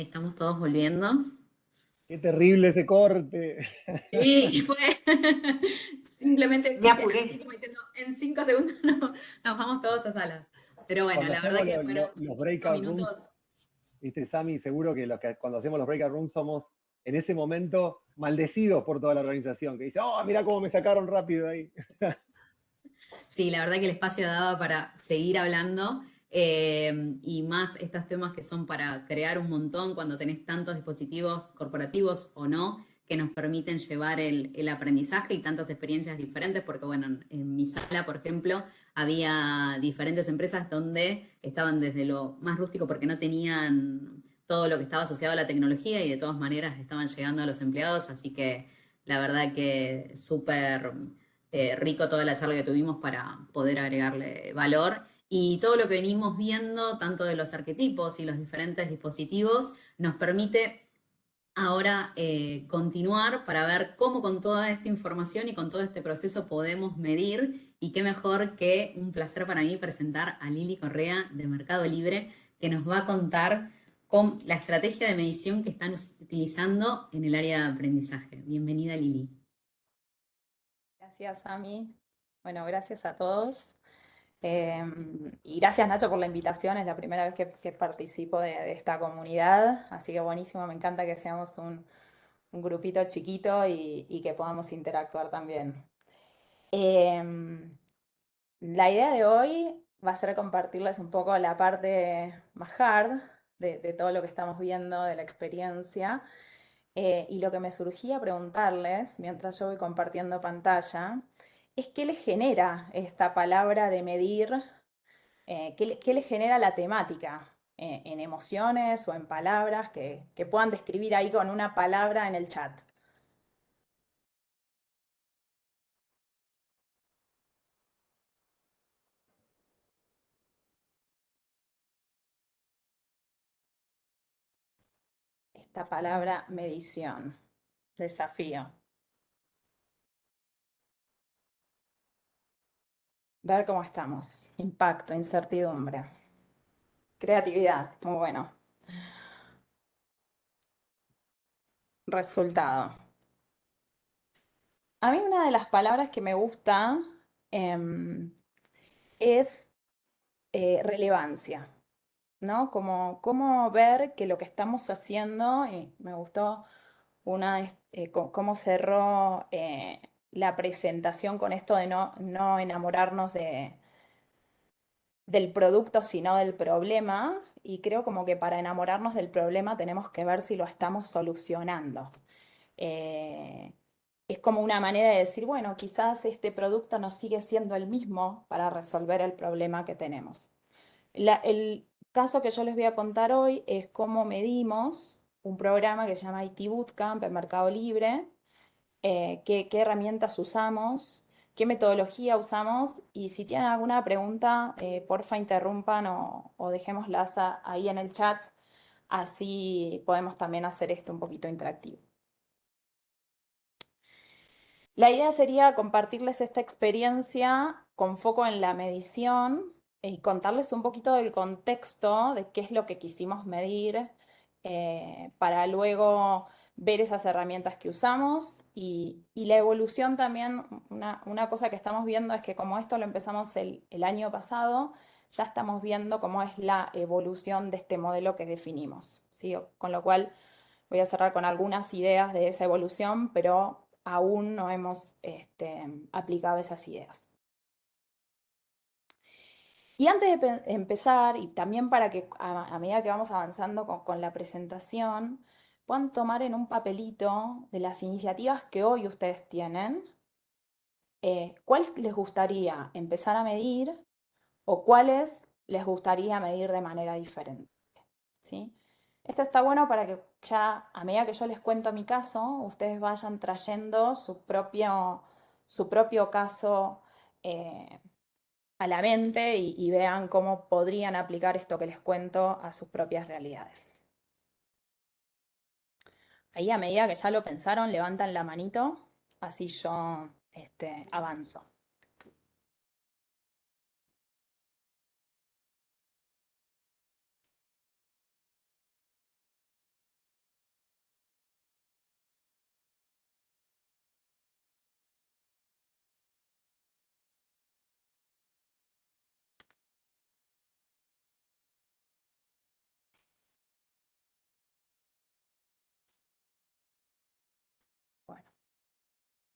Estamos todos volviendo. Qué terrible ese corte. Y fue simplemente, Me así apuré. como diciendo, en 5 segundos nos vamos todos a salas. Pero bueno, Cuando la verdad hacemos que fueron los 5 breakout rooms, minutos. viste, Sami, seguro que, cuando hacemos los breakout rooms somos en ese momento maldecidos por toda la organización, que dice, oh, mira cómo me sacaron rápido ahí. Sí, la verdad que el espacio daba para seguir hablando y más estos temas que son para crear un montón cuando tenés tantos dispositivos corporativos o no que nos permiten llevar el aprendizaje y tantas experiencias diferentes, porque bueno, en mi sala, por ejemplo, había diferentes empresas donde estaban desde lo más rústico porque no tenían todo lo que estaba asociado a la tecnología y de todas maneras estaban llegando a los empleados, así que la verdad que súper rico toda la charla que tuvimos para poder agregarle valor. Y todo lo que venimos viendo, tanto de los arquetipos y los diferentes dispositivos, nos permite ahora continuar para ver cómo con toda esta información y con todo este proceso podemos medir. Y qué mejor que un placer para mí presentar a Lili Correa de Mercado Libre, que nos va a contar con la estrategia de medición que están utilizando en el área de aprendizaje. Bienvenida, Lili. Gracias, Ami. Bueno, gracias a todos. Y gracias, Nacho, por la invitación. Es la primera vez que participo de esta comunidad, así que buenísimo. Me encanta que seamos un grupito chiquito y que podamos interactuar también. Em, la idea de hoy va a ser compartirles un poco la parte más hard de todo lo que estamos viendo, de la experiencia. Y lo que me surgía preguntarles, mientras yo voy compartiendo pantalla, es qué les genera esta palabra de medir, qué les genera la temática, en emociones o en palabras, que puedan describir ahí con una palabra en el chat. Esta palabra medición, desafío. Ver cómo estamos. Impacto, incertidumbre. Creatividad, muy bueno. Resultado. A mí una de las palabras que me gusta es relevancia, ¿no? Como ver que lo que estamos haciendo, y me gustó cómo cerró la presentación con esto de no enamorarnos del producto, sino del problema, y creo como que para enamorarnos del problema tenemos que ver si lo estamos solucionando. Eh, es como una manera de decir, bueno, quizás este producto no sigue siendo el mismo para resolver el problema que tenemos. El caso que yo les voy a contar hoy es cómo medimos un programa que se llama IT Bootcamp en Mercado Libre, qué herramientas usamos, qué metodología usamos, y si tienen alguna pregunta, porfa interrumpan o dejémoslas ahí en el chat, así podemos también hacer esto un poquito interactivo. La idea sería compartirles esta experiencia con foco en la medición y contarles un poquito del contexto de qué es lo que quisimos medir, para luego ver esas herramientas que usamos y la evolución también. Una cosa que estamos viendo es que como esto lo empezamos el año pasado, ya estamos viendo cómo es la evolución de este modelo que definimos, ¿sí? Con lo cual voy a cerrar con algunas ideas de esa evolución, pero aún no hemos aplicado esas ideas. Y antes de empezar, y también para que a medida que vamos avanzando con la presentación, puedan tomar en un papelito de las iniciativas que hoy ustedes tienen, cuál les gustaría empezar a medir o cuáles les gustaría medir de manera diferente, ¿sí? Esto está bueno para que ya a medida que yo les cuento mi caso, ustedes vayan trayendo su propio caso a la mente y vean cómo podrían aplicar esto que les cuento a sus propias realidades. Ahí a medida que ya lo pensaron, levantan la manito, así yo avanzo.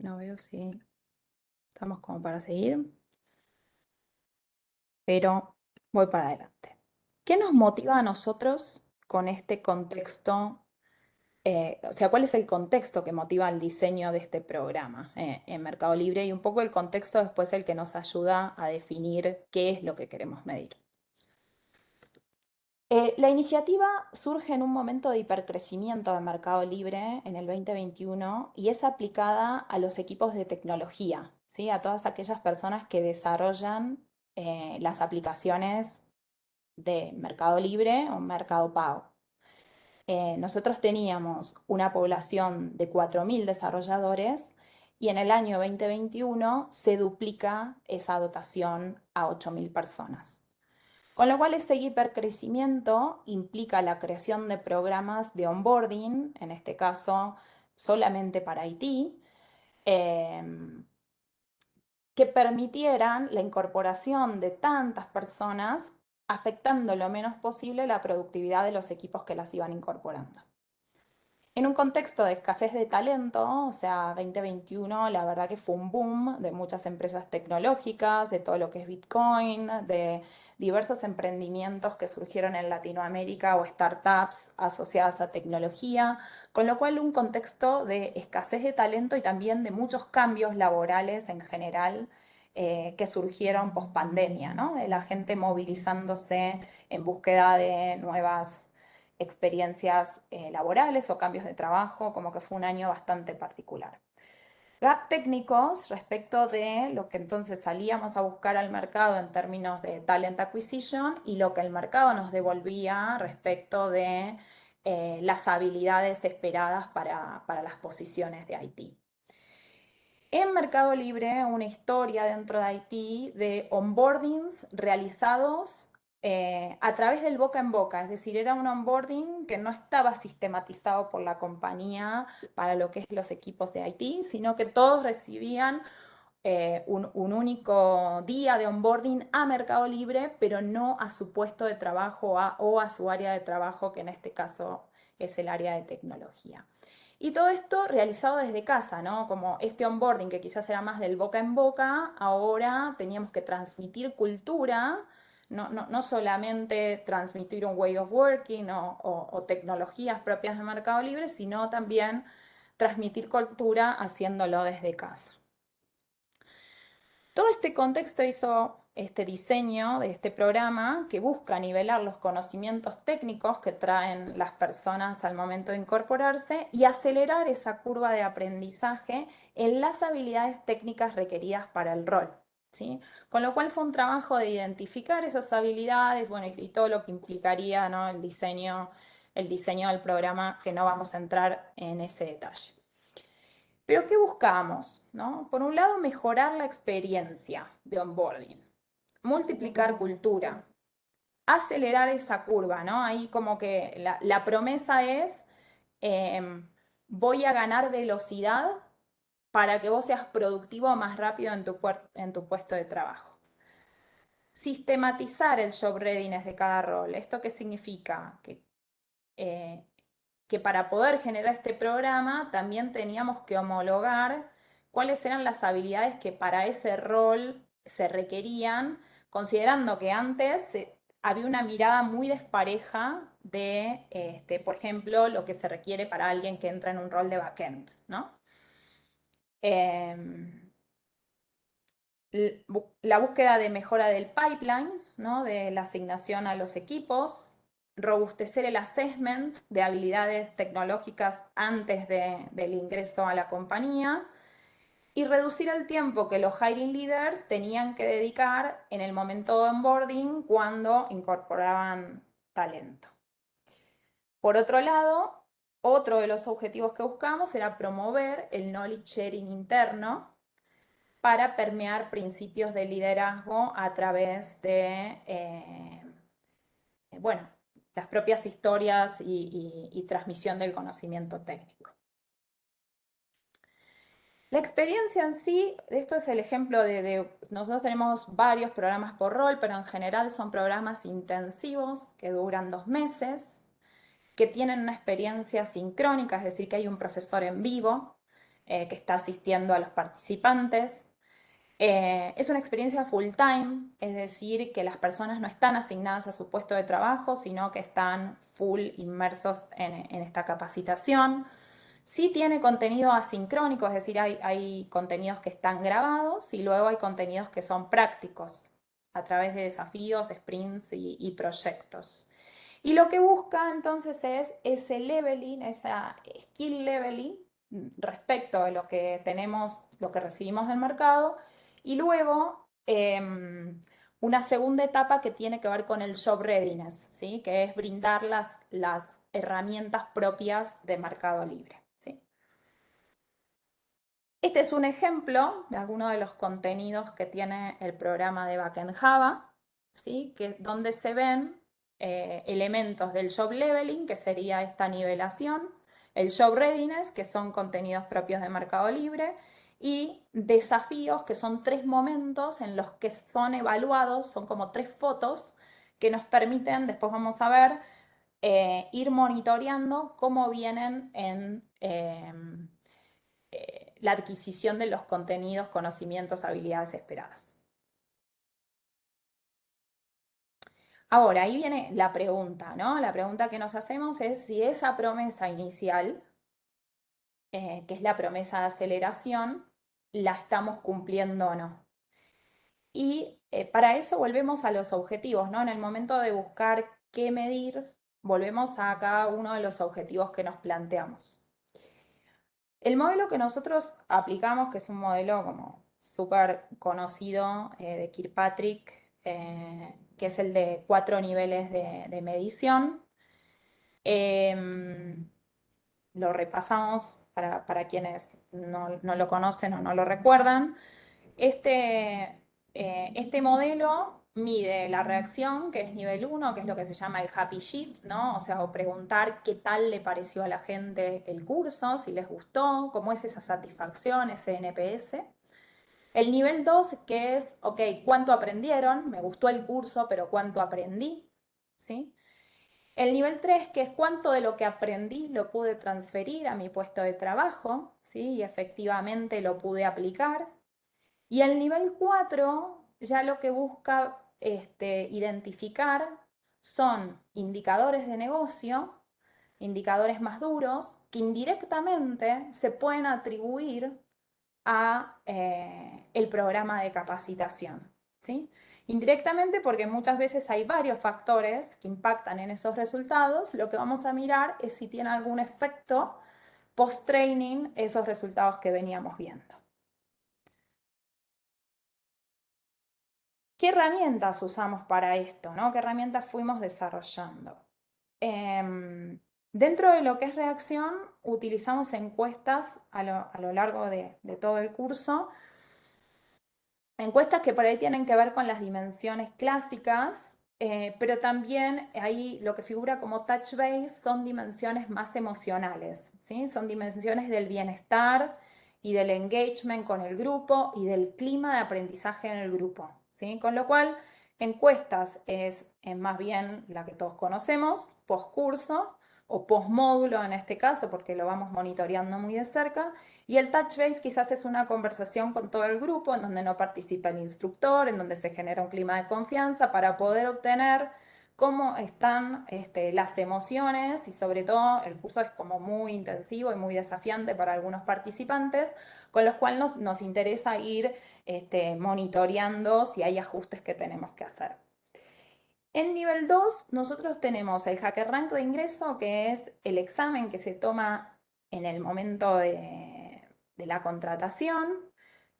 No veo si estamos como para seguir, pero voy para adelante. ¿Qué nos motiva a nosotros con este contexto? O sea, ¿cuál es el contexto que motiva el diseño de este programa en Mercado Libre? Y un poco el contexto después el que nos ayuda a definir qué es lo que queremos medir. La iniciativa surge en un momento de hipercrecimiento de Mercado Libre en el 2021 y es aplicada a los equipos de tecnología, ¿sí? A todas aquellas personas que desarrollan las aplicaciones de Mercado Libre o Mercado Pago. Nosotros teníamos una población de 4.000 desarrolladores y en el año 2021 se duplica esa dotación a 8.000 personas. Con lo cual ese hipercrecimiento implica la creación de programas de onboarding, en este caso solamente para IT, que permitieran la incorporación de tantas personas, afectando lo menos posible la productividad de los equipos que las iban incorporando. En un contexto de escasez de talento, o sea, 2021, la verdad que fue un boom de muchas empresas tecnológicas, de todo lo que es Bitcoin, de diversos emprendimientos que surgieron en Latinoamérica o startups asociadas a tecnología, con lo cual un contexto de escasez de talento y también de muchos cambios laborales en general que surgieron post pandemia, ¿no? De la gente movilizándose en búsqueda de nuevas experiencias laborales o cambios de trabajo, como que fue un año bastante particular. Gap técnicos respecto de lo que entonces salíamos a buscar al mercado en términos de talent acquisition y lo que el mercado nos devolvía respecto de las habilidades esperadas para las posiciones de IT. En Mercado Libre, una historia dentro de IT de onboardings realizados a través del boca en boca, es decir, era un onboarding que no estaba sistematizado por la compañía para lo que es los equipos de IT, sino que todos recibían un único día de onboarding a Mercado Libre, pero no a su puesto de trabajo o a su área de trabajo, que en este caso es el área de tecnología. Y todo esto realizado desde casa, ¿no? Como este onboarding que quizás era más del boca en boca, ahora teníamos que transmitir cultura, no solamente transmitir un way of working o tecnologías propias de Mercado Libre, sino también transmitir cultura haciéndolo desde casa. Todo este contexto hizo este diseño de este programa que busca nivelar los conocimientos técnicos que traen las personas al momento de incorporarse y acelerar esa curva de aprendizaje en las habilidades técnicas requeridas para el rol, ¿sí? Con lo cual fue un trabajo de identificar esas habilidades, bueno, y todo lo que implicaría, ¿no? el diseño del programa, que no vamos a entrar en ese detalle. Pero ¿qué buscamos? ¿No? Por un lado, mejorar la experiencia de onboarding, multiplicar cultura, acelerar esa curva, ¿no? Ahí como que la promesa es, voy a ganar velocidad para que vos seas productivo más rápido en tu puesto de trabajo. Sistematizar el job readiness de cada rol. ¿Esto qué significa? Que para poder generar este programa también teníamos que homologar cuáles eran las habilidades que para ese rol se requerían, considerando que antes había una mirada muy despareja de, por ejemplo, lo que se requiere para alguien que entra en un rol de backend, ¿no? La búsqueda de mejora del pipeline, ¿no? De la asignación a los equipos, robustecer el assessment de habilidades tecnológicas antes del ingreso a la compañía y reducir el tiempo que los hiring leaders tenían que dedicar en el momento de onboarding cuando incorporaban talento. Por otro lado, otro de los objetivos que buscamos era promover el knowledge sharing interno para permear principios de liderazgo a través de, bueno, las propias historias y transmisión del conocimiento técnico. La experiencia en sí, esto es el ejemplo nosotros tenemos varios programas por rol, pero en general son programas intensivos que duran 2 meses, que tienen una experiencia sincrónica, es decir, que hay un profesor en vivo, que está asistiendo a los participantes. Es una experiencia full time, es decir, que las personas no están asignadas a su puesto de trabajo, sino que están full inmersos en esta capacitación. Sí tiene contenido asincrónico, es decir, hay contenidos que están grabados y luego hay contenidos que son prácticos a través de desafíos, sprints y proyectos. Y lo que busca entonces es ese leveling, esa skill leveling respecto de lo que tenemos, lo que recibimos del mercado, y luego una segunda etapa que tiene que ver con el job readiness, ¿sí? Que es brindar las herramientas propias de Mercado Libre. ¿Sí? Este es un ejemplo de alguno de los contenidos que tiene el programa de Backend Java, ¿sí? Donde se ven elementos del job leveling, que sería esta nivelación, el job readiness, que son contenidos propios de Mercado Libre, y desafíos, que son 3 momentos en los que son evaluados, son como 3 fotos que nos permiten, después vamos a ver, ir monitoreando cómo vienen en la adquisición de los contenidos, conocimientos, habilidades esperadas. Ahora, ahí viene la pregunta, ¿no? La pregunta que nos hacemos es si esa promesa inicial, que es la promesa de aceleración, la estamos cumpliendo o no. Y para eso volvemos a los objetivos, ¿no? En el momento de buscar qué medir, volvemos a cada uno de los objetivos que nos planteamos. El modelo que nosotros aplicamos, que es un modelo como súper conocido de Kirkpatrick, que es el de 4 niveles de medición, lo repasamos para quienes no lo conocen o no lo recuerdan. Este modelo mide la reacción, que es nivel 1, que es lo que se llama el happy sheet, ¿no? O sea, o preguntar qué tal le pareció a la gente el curso, si les gustó, cómo es esa satisfacción, ese NPS. El nivel 2, que es, ok, ¿cuánto aprendieron? Me gustó el curso, pero ¿cuánto aprendí? ¿Sí? El nivel 3, que es cuánto de lo que aprendí lo pude transferir a mi puesto de trabajo, ¿sí? Y efectivamente lo pude aplicar. Y el nivel 4 ya lo que busca identificar son indicadores de negocio, indicadores más duros, que indirectamente se pueden atribuir a el programa de capacitación. ¿Sí? Indirectamente porque muchas veces hay varios factores que impactan en esos resultados. Lo que vamos a mirar es si tiene algún efecto post-training esos resultados que veníamos viendo. ¿Qué herramientas usamos para esto? ¿No? ¿Qué herramientas fuimos desarrollando? Dentro de lo que es reacción, utilizamos encuestas a lo largo de todo el curso. Encuestas que por ahí tienen que ver con las dimensiones clásicas, pero también ahí lo que figura como touch base son dimensiones más emocionales, ¿sí? Son dimensiones del bienestar y del engagement con el grupo y del clima de aprendizaje en el grupo, ¿sí? Con lo cual, encuestas es más bien la que todos conocemos, post-curso o post-módulo en este caso, porque lo vamos monitoreando muy de cerca. Y el touch base quizás es una conversación con todo el grupo en donde no participa el instructor, en donde se genera un clima de confianza para poder obtener cómo están las emociones, y sobre todo el curso es como muy intensivo y muy desafiante para algunos participantes, con los cuales nos interesa ir monitoreando si hay ajustes que tenemos que hacer. En nivel 2 nosotros tenemos el HackerRank de ingreso, que es el examen que se toma en el momento de la contratación.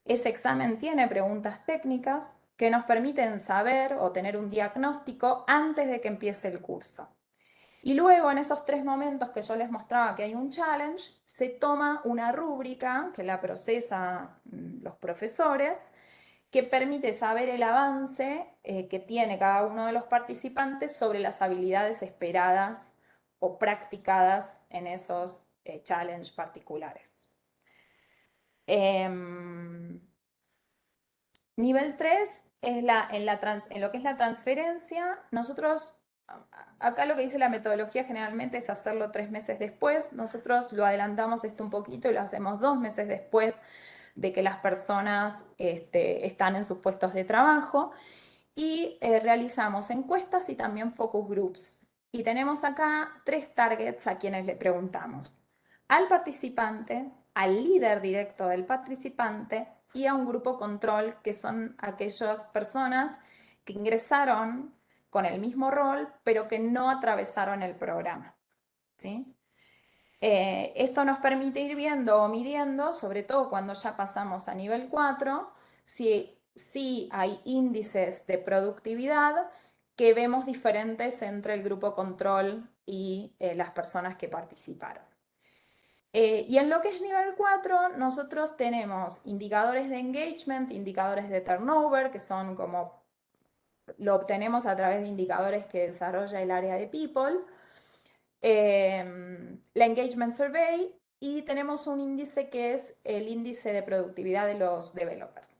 Ese examen tiene preguntas técnicas que nos permiten saber o tener un diagnóstico antes de que empiece el curso. Y luego en esos 3 momentos que yo les mostraba que hay un challenge, se toma una rúbrica que la procesan los profesores, que permite saber el avance que tiene cada uno de los participantes sobre las habilidades esperadas o practicadas en esos challenges particulares. Nivel 3 es en lo que es la transferencia. Nosotros acá lo que dice la metodología generalmente es hacerlo 3 meses después. Nosotros lo adelantamos esto un poquito y lo hacemos 2 meses después de que las personas están en sus puestos de trabajo. Y realizamos encuestas y también focus groups. Y tenemos acá 3 targets a quienes le preguntamos: al participante, al líder directo del participante y a un grupo control, que son aquellas personas que ingresaron con el mismo rol, pero que no atravesaron el programa, ¿sí? Esto nos permite ir viendo o midiendo, sobre todo cuando ya pasamos a nivel 4, si hay índices de productividad que vemos diferentes entre el grupo control y las personas que participaron. Y en lo que es nivel 4, nosotros tenemos indicadores de engagement, indicadores de turnover, que son como lo obtenemos a través de indicadores que desarrolla el área de People, la Engagement Survey, y tenemos un índice que es el índice de productividad de los developers.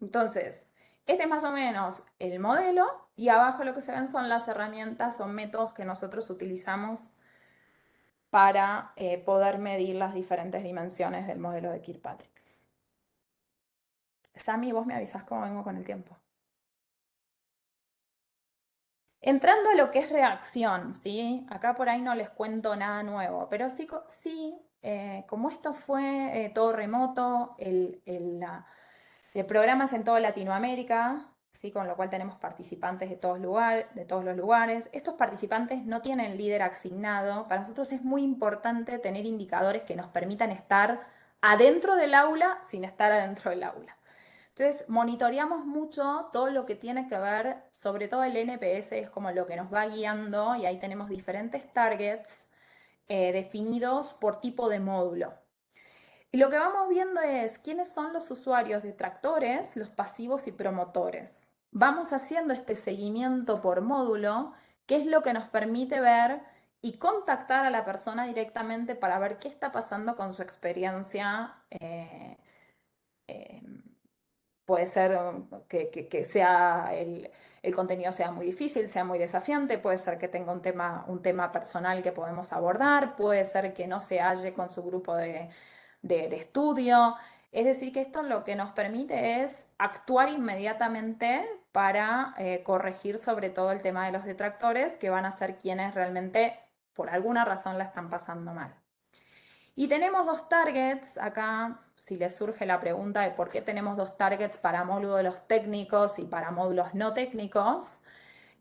Entonces, este es más o menos el modelo, y abajo lo que se ven son las herramientas o métodos que nosotros utilizamos para poder medir las diferentes dimensiones del modelo de Kirkpatrick. Sami, vos me avisás cómo vengo con el tiempo. Entrando a lo que es reacción, ¿sí? Acá por ahí no les cuento nada nuevo, pero sí, como esto fue todo remoto, el programa es en toda Latinoamérica, ¿sí? Con lo cual tenemos participantes de todos los lugares. Estos participantes no tienen líder asignado. Para nosotros es muy importante tener indicadores que nos permitan estar adentro del aula sin estar adentro del aula. Entonces, monitoreamos mucho todo lo que tiene que ver, sobre todo el NPS, es como lo que nos va guiando, y ahí tenemos diferentes targets definidos por tipo de módulo. Y lo que vamos viendo es quiénes son los usuarios detractores, los pasivos y promotores. Vamos haciendo este seguimiento por módulo, que es lo que nos permite ver y contactar a la persona directamente para ver qué está pasando con su experiencia. Puede ser que sea el contenido sea muy difícil, sea muy desafiante, puede ser que tenga un tema personal que podemos abordar, puede ser que no se halle con su grupo de estudio. Es decir, que esto lo que nos permite es actuar inmediatamente para corregir sobre todo el tema de los detractores, que van a ser quienes realmente por alguna razón la están pasando mal. Y tenemos 2 targets acá, si les surge la pregunta de por qué tenemos 2 targets para módulos técnicos y para módulos no técnicos.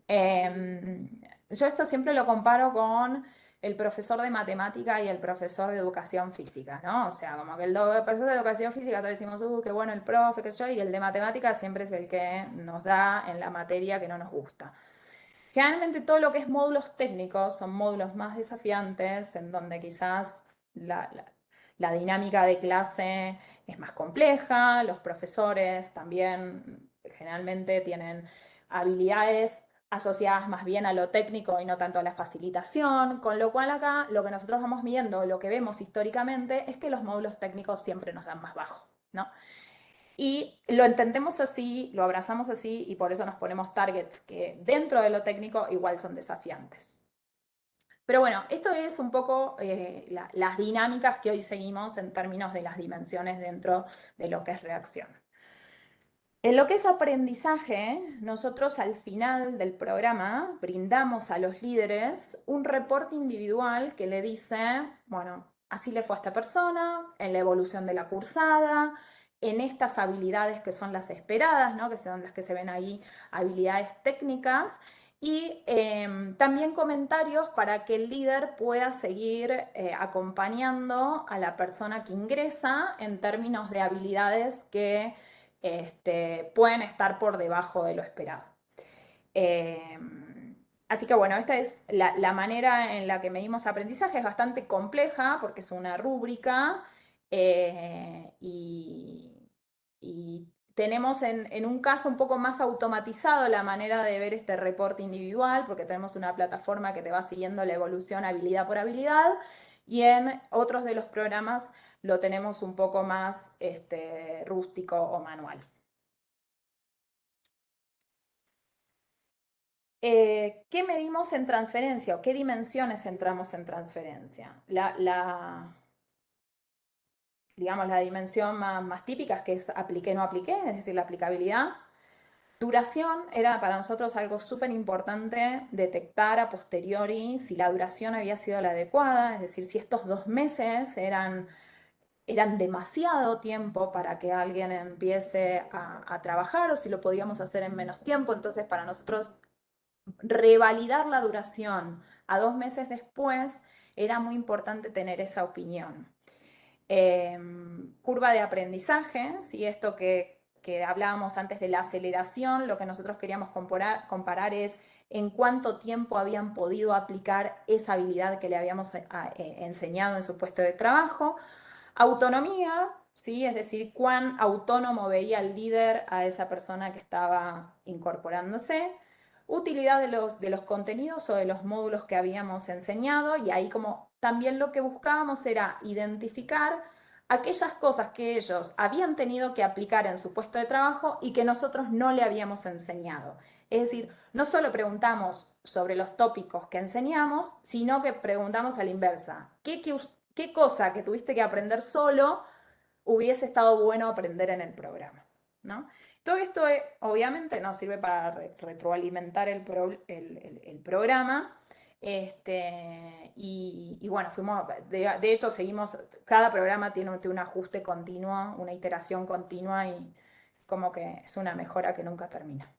Yo esto siempre lo comparo con el profesor de matemática y el profesor de educación física, ¿no? O sea, como que el profesor de educación física todos decimos, qué bueno el profe, qué sé yo, y el de matemática siempre es el que nos da en la materia que no nos gusta. Generalmente todo lo que es módulos técnicos son módulos más desafiantes, en donde quizás la dinámica de clase es más compleja, los profesores también generalmente tienen habilidades asociadas más bien a lo técnico y no tanto a la facilitación, con lo cual acá lo que nosotros vamos viendo, lo que vemos históricamente, es que los módulos técnicos siempre nos dan más bajo, ¿no? Y lo entendemos así, lo abrazamos así, y por eso nos ponemos targets que dentro de lo técnico igual son desafiantes. Pero bueno, esto es un poco las dinámicas que hoy seguimos en términos de las dimensiones dentro de lo que es reacción. En lo que es aprendizaje, nosotros al final del programa brindamos a los líderes un reporte individual que le dice, bueno, así le fue a esta persona, en la evolución de la cursada, en estas habilidades que son las esperadas, ¿no? Que son las que se ven ahí, habilidades técnicas, y también comentarios para que el líder pueda seguir acompañando a la persona que ingresa en términos de habilidades que pueden estar por debajo de lo esperado. Así que bueno, esta es la manera en la que medimos aprendizaje. Es bastante compleja porque es una rúbrica y tenemos en un caso un poco más automatizado la manera de ver este reporte individual, porque tenemos una plataforma que te va siguiendo la evolución habilidad por habilidad, y en otros de los programas lo tenemos un poco más rústico o manual. ¿Qué medimos en transferencia o qué dimensiones centramos en transferencia? Digamos, la dimensión más típica es que es apliqué, no apliqué, es decir, la aplicabilidad. Duración era para nosotros algo súper importante detectar a posteriori si la duración había sido la adecuada, es decir, si estos 2 meses eran demasiado tiempo para que alguien empiece a trabajar o si lo podíamos hacer en menos tiempo. Entonces, para nosotros, revalidar la duración a 2 meses después era muy importante tener esa opinión. Curva de aprendizaje, ¿sí? Esto que hablábamos antes de la aceleración, lo que nosotros queríamos comparar es en cuánto tiempo habían podido aplicar esa habilidad que le habíamos enseñado en su puesto de trabajo. Autonomía, ¿sí? Es decir, cuán autónomo veía el líder a esa persona que estaba incorporándose. Utilidad de los contenidos o de los módulos que habíamos enseñado, y ahí como también lo que buscábamos era identificar aquellas cosas que ellos habían tenido que aplicar en su puesto de trabajo y que nosotros no le habíamos enseñado. Es decir, no solo preguntamos sobre los tópicos que enseñamos, sino que preguntamos a la inversa. ¿Qué cosa que tuviste que aprender solo hubiese estado bueno aprender en el programa? ¿No? Todo esto obviamente nos sirve para retroalimentar el programa. Y bueno, de hecho seguimos, cada programa tiene un ajuste continuo, una iteración continua y como que es una mejora que nunca termina.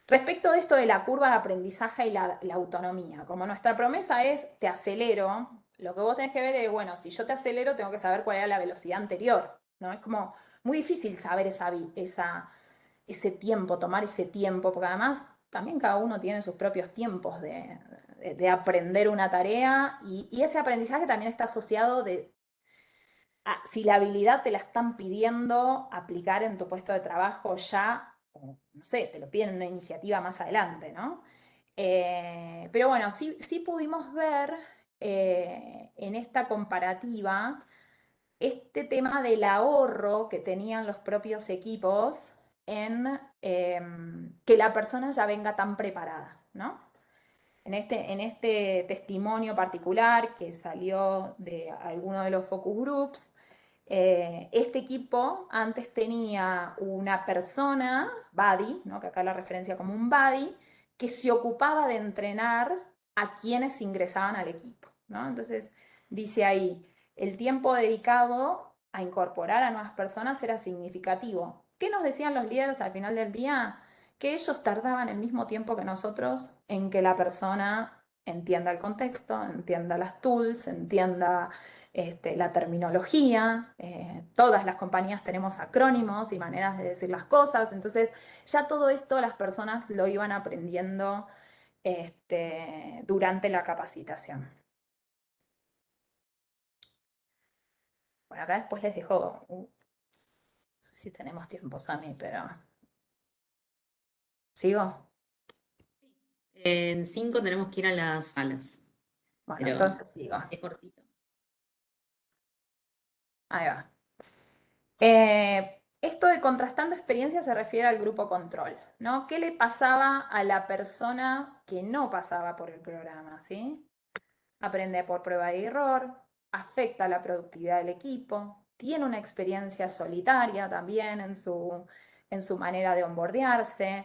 Respecto de esto de la curva de aprendizaje y la autonomía, como nuestra promesa es te acelero, lo que vos tenés que ver es, bueno, si yo te acelero tengo que saber cuál era la velocidad anterior, ¿no? Es como muy difícil saber ese tiempo, tomar ese tiempo, porque además también cada uno tiene sus propios tiempos de aprender una tarea y ese aprendizaje también está asociado si la habilidad te la están pidiendo aplicar en tu puesto de trabajo ya, o no sé, te lo piden en una iniciativa más adelante, ¿no? Pero bueno, sí pudimos ver en esta comparativa este tema del ahorro que tenían los propios equipos en que la persona ya venga tan preparada, ¿no? En este testimonio particular que salió de alguno de los focus groups, este equipo antes tenía una persona, buddy, ¿no? Que acá la referencia como un buddy, que se ocupaba de entrenar a quienes ingresaban al equipo, ¿no? Entonces dice ahí, el tiempo dedicado a incorporar a nuevas personas era significativo. ¿Qué nos decían los líderes al final del día? Que ellos tardaban el mismo tiempo que nosotros en que la persona entienda el contexto, entienda las tools, entienda la terminología. Todas las compañías tenemos acrónimos y maneras de decir las cosas, entonces ya todo esto las personas lo iban aprendiendo durante la capacitación. Bueno, acá después les dejo, no sé si tenemos tiempo, Sami, pero... ¿Sigo? En 5 tenemos que ir a las salas. Bueno, Pero entonces sigo. es cortito. Ahí va. Esto de contrastando experiencias se refiere al grupo control, ¿no? ¿Qué le pasaba a la persona que no pasaba por el programa, ¿sí? Aprende por prueba y error, afecta la productividad del equipo, tiene una experiencia solitaria también en su manera de onboardearse,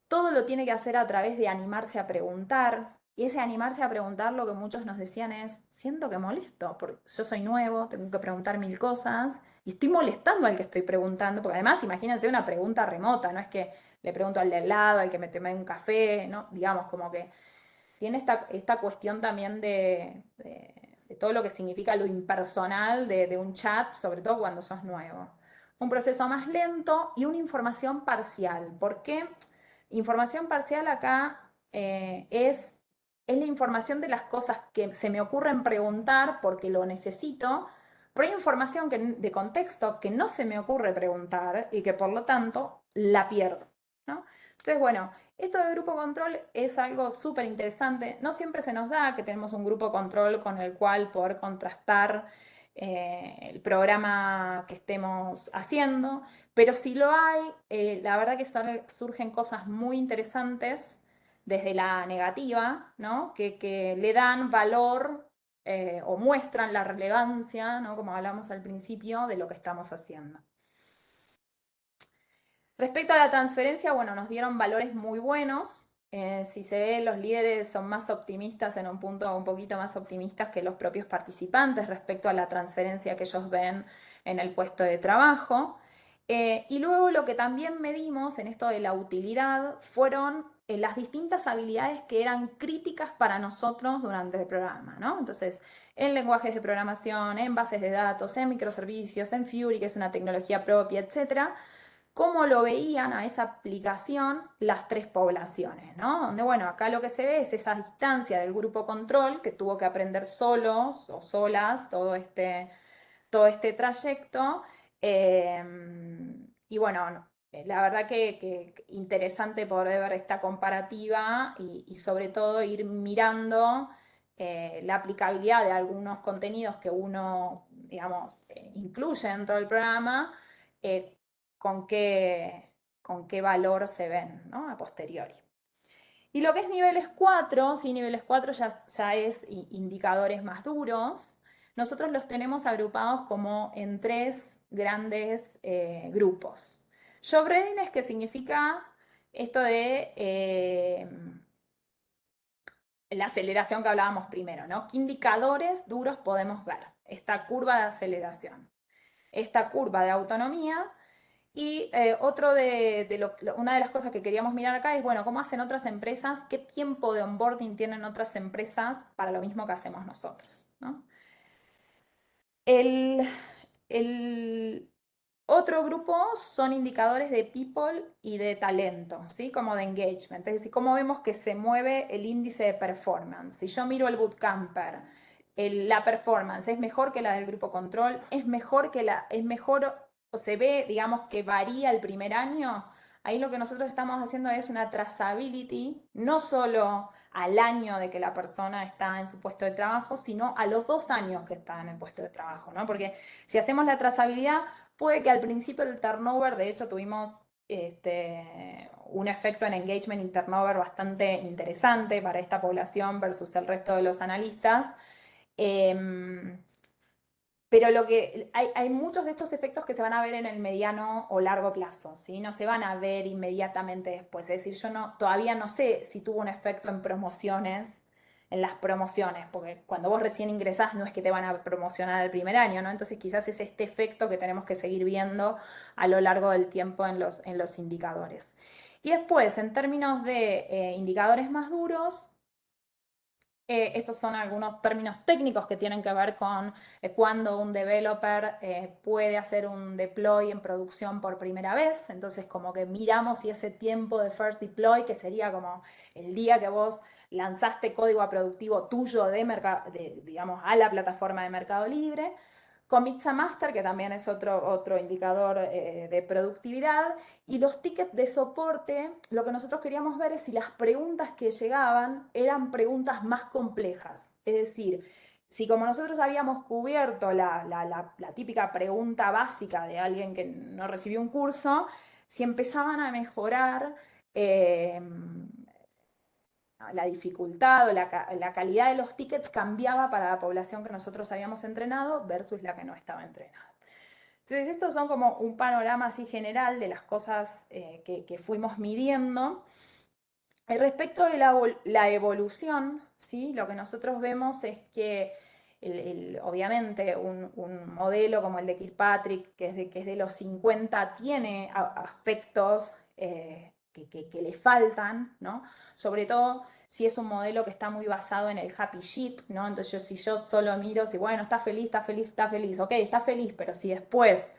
todo lo tiene que hacer a través de animarse a preguntar, y ese animarse a preguntar lo que muchos nos decían es, siento que molesto, porque yo soy nuevo, tengo que preguntar 1000 cosas, y estoy molestando al que estoy preguntando, porque además imagínense una pregunta remota, no es que le pregunto al de al lado, al que me tomé un café, ¿no? Digamos, como que tiene esta cuestión también de todo lo que significa lo impersonal de un chat, sobre todo cuando sos nuevo. Un proceso más lento y una información parcial. ¿Por qué? Información parcial acá es la información de las cosas que se me ocurren preguntar porque lo necesito, pero hay información de contexto que no se me ocurre preguntar y que por lo tanto la pierdo, ¿no? Entonces, bueno, esto de grupo control es algo súper interesante. No siempre se nos da que tenemos un grupo control con el cual poder contrastar el programa que estemos haciendo, Pero si lo hay, la verdad que surgen cosas muy interesantes desde la negativa, ¿no? que le dan valor o muestran la relevancia, ¿no? Como hablamos al principio, de lo que estamos haciendo. Respecto a la transferencia, bueno, nos dieron valores muy buenos. Si se ve, los líderes son más optimistas en un punto un poquito más optimistas que los propios participantes respecto a la transferencia que ellos ven en el puesto de trabajo. Y luego lo que también medimos en esto de la utilidad fueron las distintas habilidades que eran críticas para nosotros durante el programa, ¿no? Entonces, en lenguajes de programación, en bases de datos, en microservicios, en Fury, que es una tecnología propia, etcétera, cómo lo veían a esa aplicación las tres poblaciones, ¿no? Donde, bueno, acá lo que se ve es esa distancia del grupo control que tuvo que aprender solos o solas todo este trayecto. Y bueno, la verdad que interesante poder ver esta comparativa y sobre todo ir mirando la aplicabilidad de algunos contenidos que uno, digamos, incluye dentro del programa, con qué valor se ven, ¿no? A posteriori. Y lo que es niveles 4, sí, niveles 4 ya es indicadores más duros. Nosotros los tenemos agrupados como en 3 grandes grupos. Job readiness, que significa esto de la aceleración que hablábamos primero, ¿no? ¿Qué indicadores duros podemos ver? Esta curva de aceleración, esta curva de autonomía. Y una de las cosas que queríamos mirar acá es, bueno, ¿cómo hacen otras empresas? ¿Qué tiempo de onboarding tienen otras empresas para lo mismo que hacemos nosotros, ¿no? El otro grupo son indicadores de people y de talento, ¿sí? Como de engagement, es decir, cómo vemos que se mueve el índice de performance. Si yo miro el bootcamper, la performance es mejor que la del grupo control, es mejor o se ve, digamos, que varía el primer año. Ahí lo que nosotros estamos haciendo es una trazability, no solo al año de que la persona está en su puesto de trabajo, sino a los 2 años que está en el puesto de trabajo, ¿no? Porque si hacemos la trazabilidad, puede que al principio del turnover, de hecho tuvimos un efecto en engagement y turnover bastante interesante para esta población versus el resto de los analistas. Pero hay muchos de estos efectos que se van a ver en el mediano o largo plazo, ¿sí? No se van a ver inmediatamente después. Es decir, yo todavía no sé si tuvo un efecto en las promociones, porque cuando vos recién ingresás no es que te van a promocionar el primer año, ¿no? Entonces quizás es este efecto que tenemos que seguir viendo a lo largo del tiempo en los indicadores. Y después, en términos de indicadores más duros, estos son algunos términos técnicos que tienen que ver con cuando un developer puede hacer un deploy en producción por primera vez. Entonces, como que miramos si ese tiempo de first deploy, que sería como el día que vos lanzaste código a productivo tuyo digamos, a la plataforma de Mercado Libre. Commits a Master, que también es otro indicador de productividad. Y los tickets de soporte, lo que nosotros queríamos ver es si las preguntas que llegaban eran preguntas más complejas. Es decir, si como nosotros habíamos cubierto la típica pregunta básica de alguien que no recibió un curso, si empezaban a mejorar la dificultad o la calidad de los tickets cambiaba para la población que nosotros habíamos entrenado versus la que no estaba entrenada. Entonces, estos son como un panorama así general de las cosas que fuimos midiendo. Respecto de la evolución, ¿sí? Lo que nosotros vemos es que obviamente un modelo como el de Kirkpatrick, que es de los 50, tiene aspectos que le faltan, ¿no? Sobre todo si es un modelo que está muy basado en el happy shit, ¿no? Entonces si yo solo miro, si bueno, está feliz, está feliz, está feliz, ok, está feliz, pero si después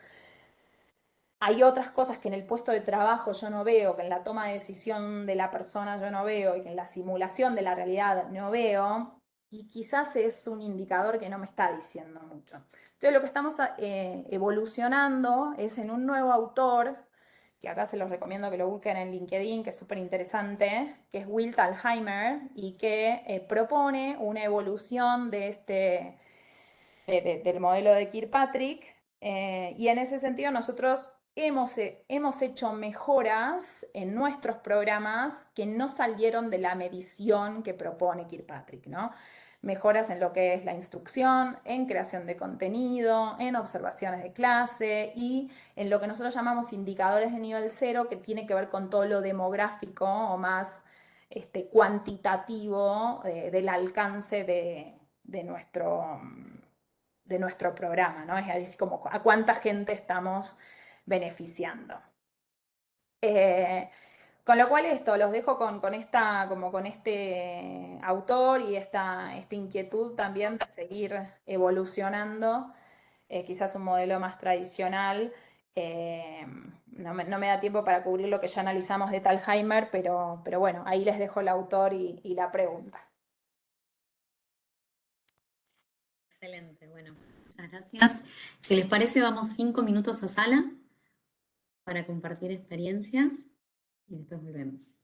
hay otras cosas que en el puesto de trabajo yo no veo, que en la toma de decisión de la persona yo no veo y que en la simulación de la realidad no veo, y quizás es un indicador que no me está diciendo mucho. Entonces lo que estamos evolucionando es en un nuevo autor, que acá se los recomiendo que lo busquen en LinkedIn, que es súper interesante, que es Will Thalheimer, y que propone una evolución de del modelo de Kirkpatrick, y en ese sentido nosotros hemos hecho mejoras en nuestros programas que no salieron de la medición que propone Kirkpatrick, ¿no? Mejoras en lo que es la instrucción, en creación de contenido, en observaciones de clase y en lo que nosotros llamamos indicadores de nivel cero, que tiene que ver con todo lo demográfico o más cuantitativo del alcance de nuestro programa, ¿no? Es así como a cuánta gente estamos beneficiando. Con lo cual esto, los dejo con este autor y esta inquietud también de seguir evolucionando, quizás un modelo más tradicional. No me da tiempo para cubrir lo que ya analizamos de Thalheimer, pero bueno, ahí les dejo el autor y la pregunta. Excelente, bueno, muchas gracias. Si les parece, vamos 5 minutos a sala para compartir experiencias y después volvemos.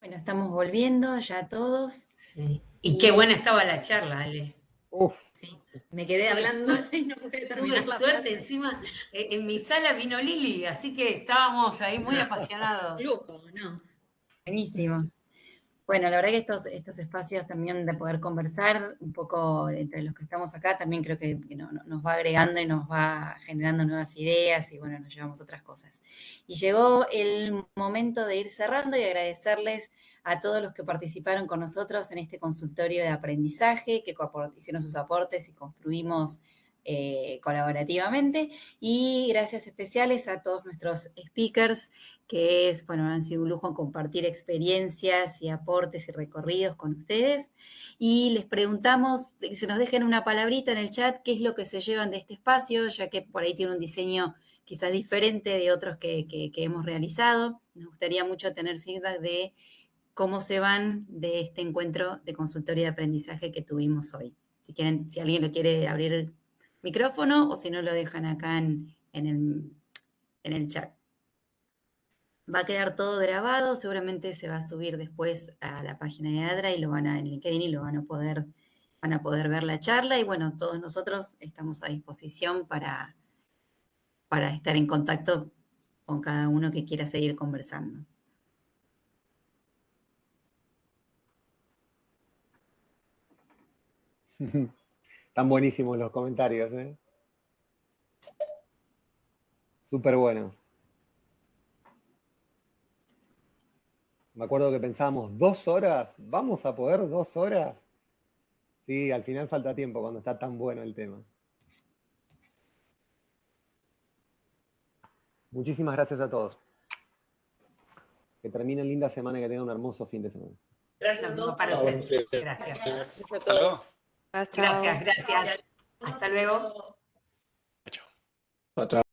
Bueno, estamos volviendo ya todos. Sí. Y qué buena estaba la charla, Ale. Uf, Sí, me quedé Tuve hablando suerte, y no pude tuve terminar la suerte, frase. encima en mi sala vino Lili, así que estábamos ahí muy apasionados. Lujo, ¿no? Buenísimo. Bueno, la verdad que estos espacios también de poder conversar un poco entre los que estamos acá, también creo que nos va agregando y nos va generando nuevas ideas y bueno, nos llevamos otras cosas. Y llegó el momento de ir cerrando y agradecerles a todos los que participaron con nosotros en este consultorio de aprendizaje, que hicieron sus aportes y construimos colaborativamente. Y gracias especiales a todos nuestros speakers, que bueno, han sido un lujo compartir experiencias y aportes y recorridos con ustedes. Y les preguntamos que se nos dejen una palabrita en el chat, qué es lo que se llevan de este espacio, ya que por ahí tiene un diseño quizás diferente de otros que hemos realizado. Nos gustaría mucho tener feedback de cómo se van de este encuentro de consultorio de aprendizaje que tuvimos hoy. Si quieren, si alguien lo quiere abrir el micrófono o si no lo dejan acá en el chat. Va a quedar todo grabado, seguramente se va a subir después a la página de ADRA y lo van a en LinkedIn y lo van a poder ver la charla. Y bueno, todos nosotros estamos a disposición para estar en contacto con cada uno que quiera seguir conversando. están buenísimos los comentarios, ¿eh? Súper buenos. Me acuerdo que pensábamos, 2 horas, ¿vamos a poder 2 horas? Sí, al final falta tiempo cuando está tan bueno el tema. Muchísimas gracias a todos. Que terminen linda semana y que tengan un hermoso fin de semana. Gracias a Lo todos. mismo para ustedes. Gracias. Hasta luego. Gracias, gracias. Hasta luego. Chao, chao.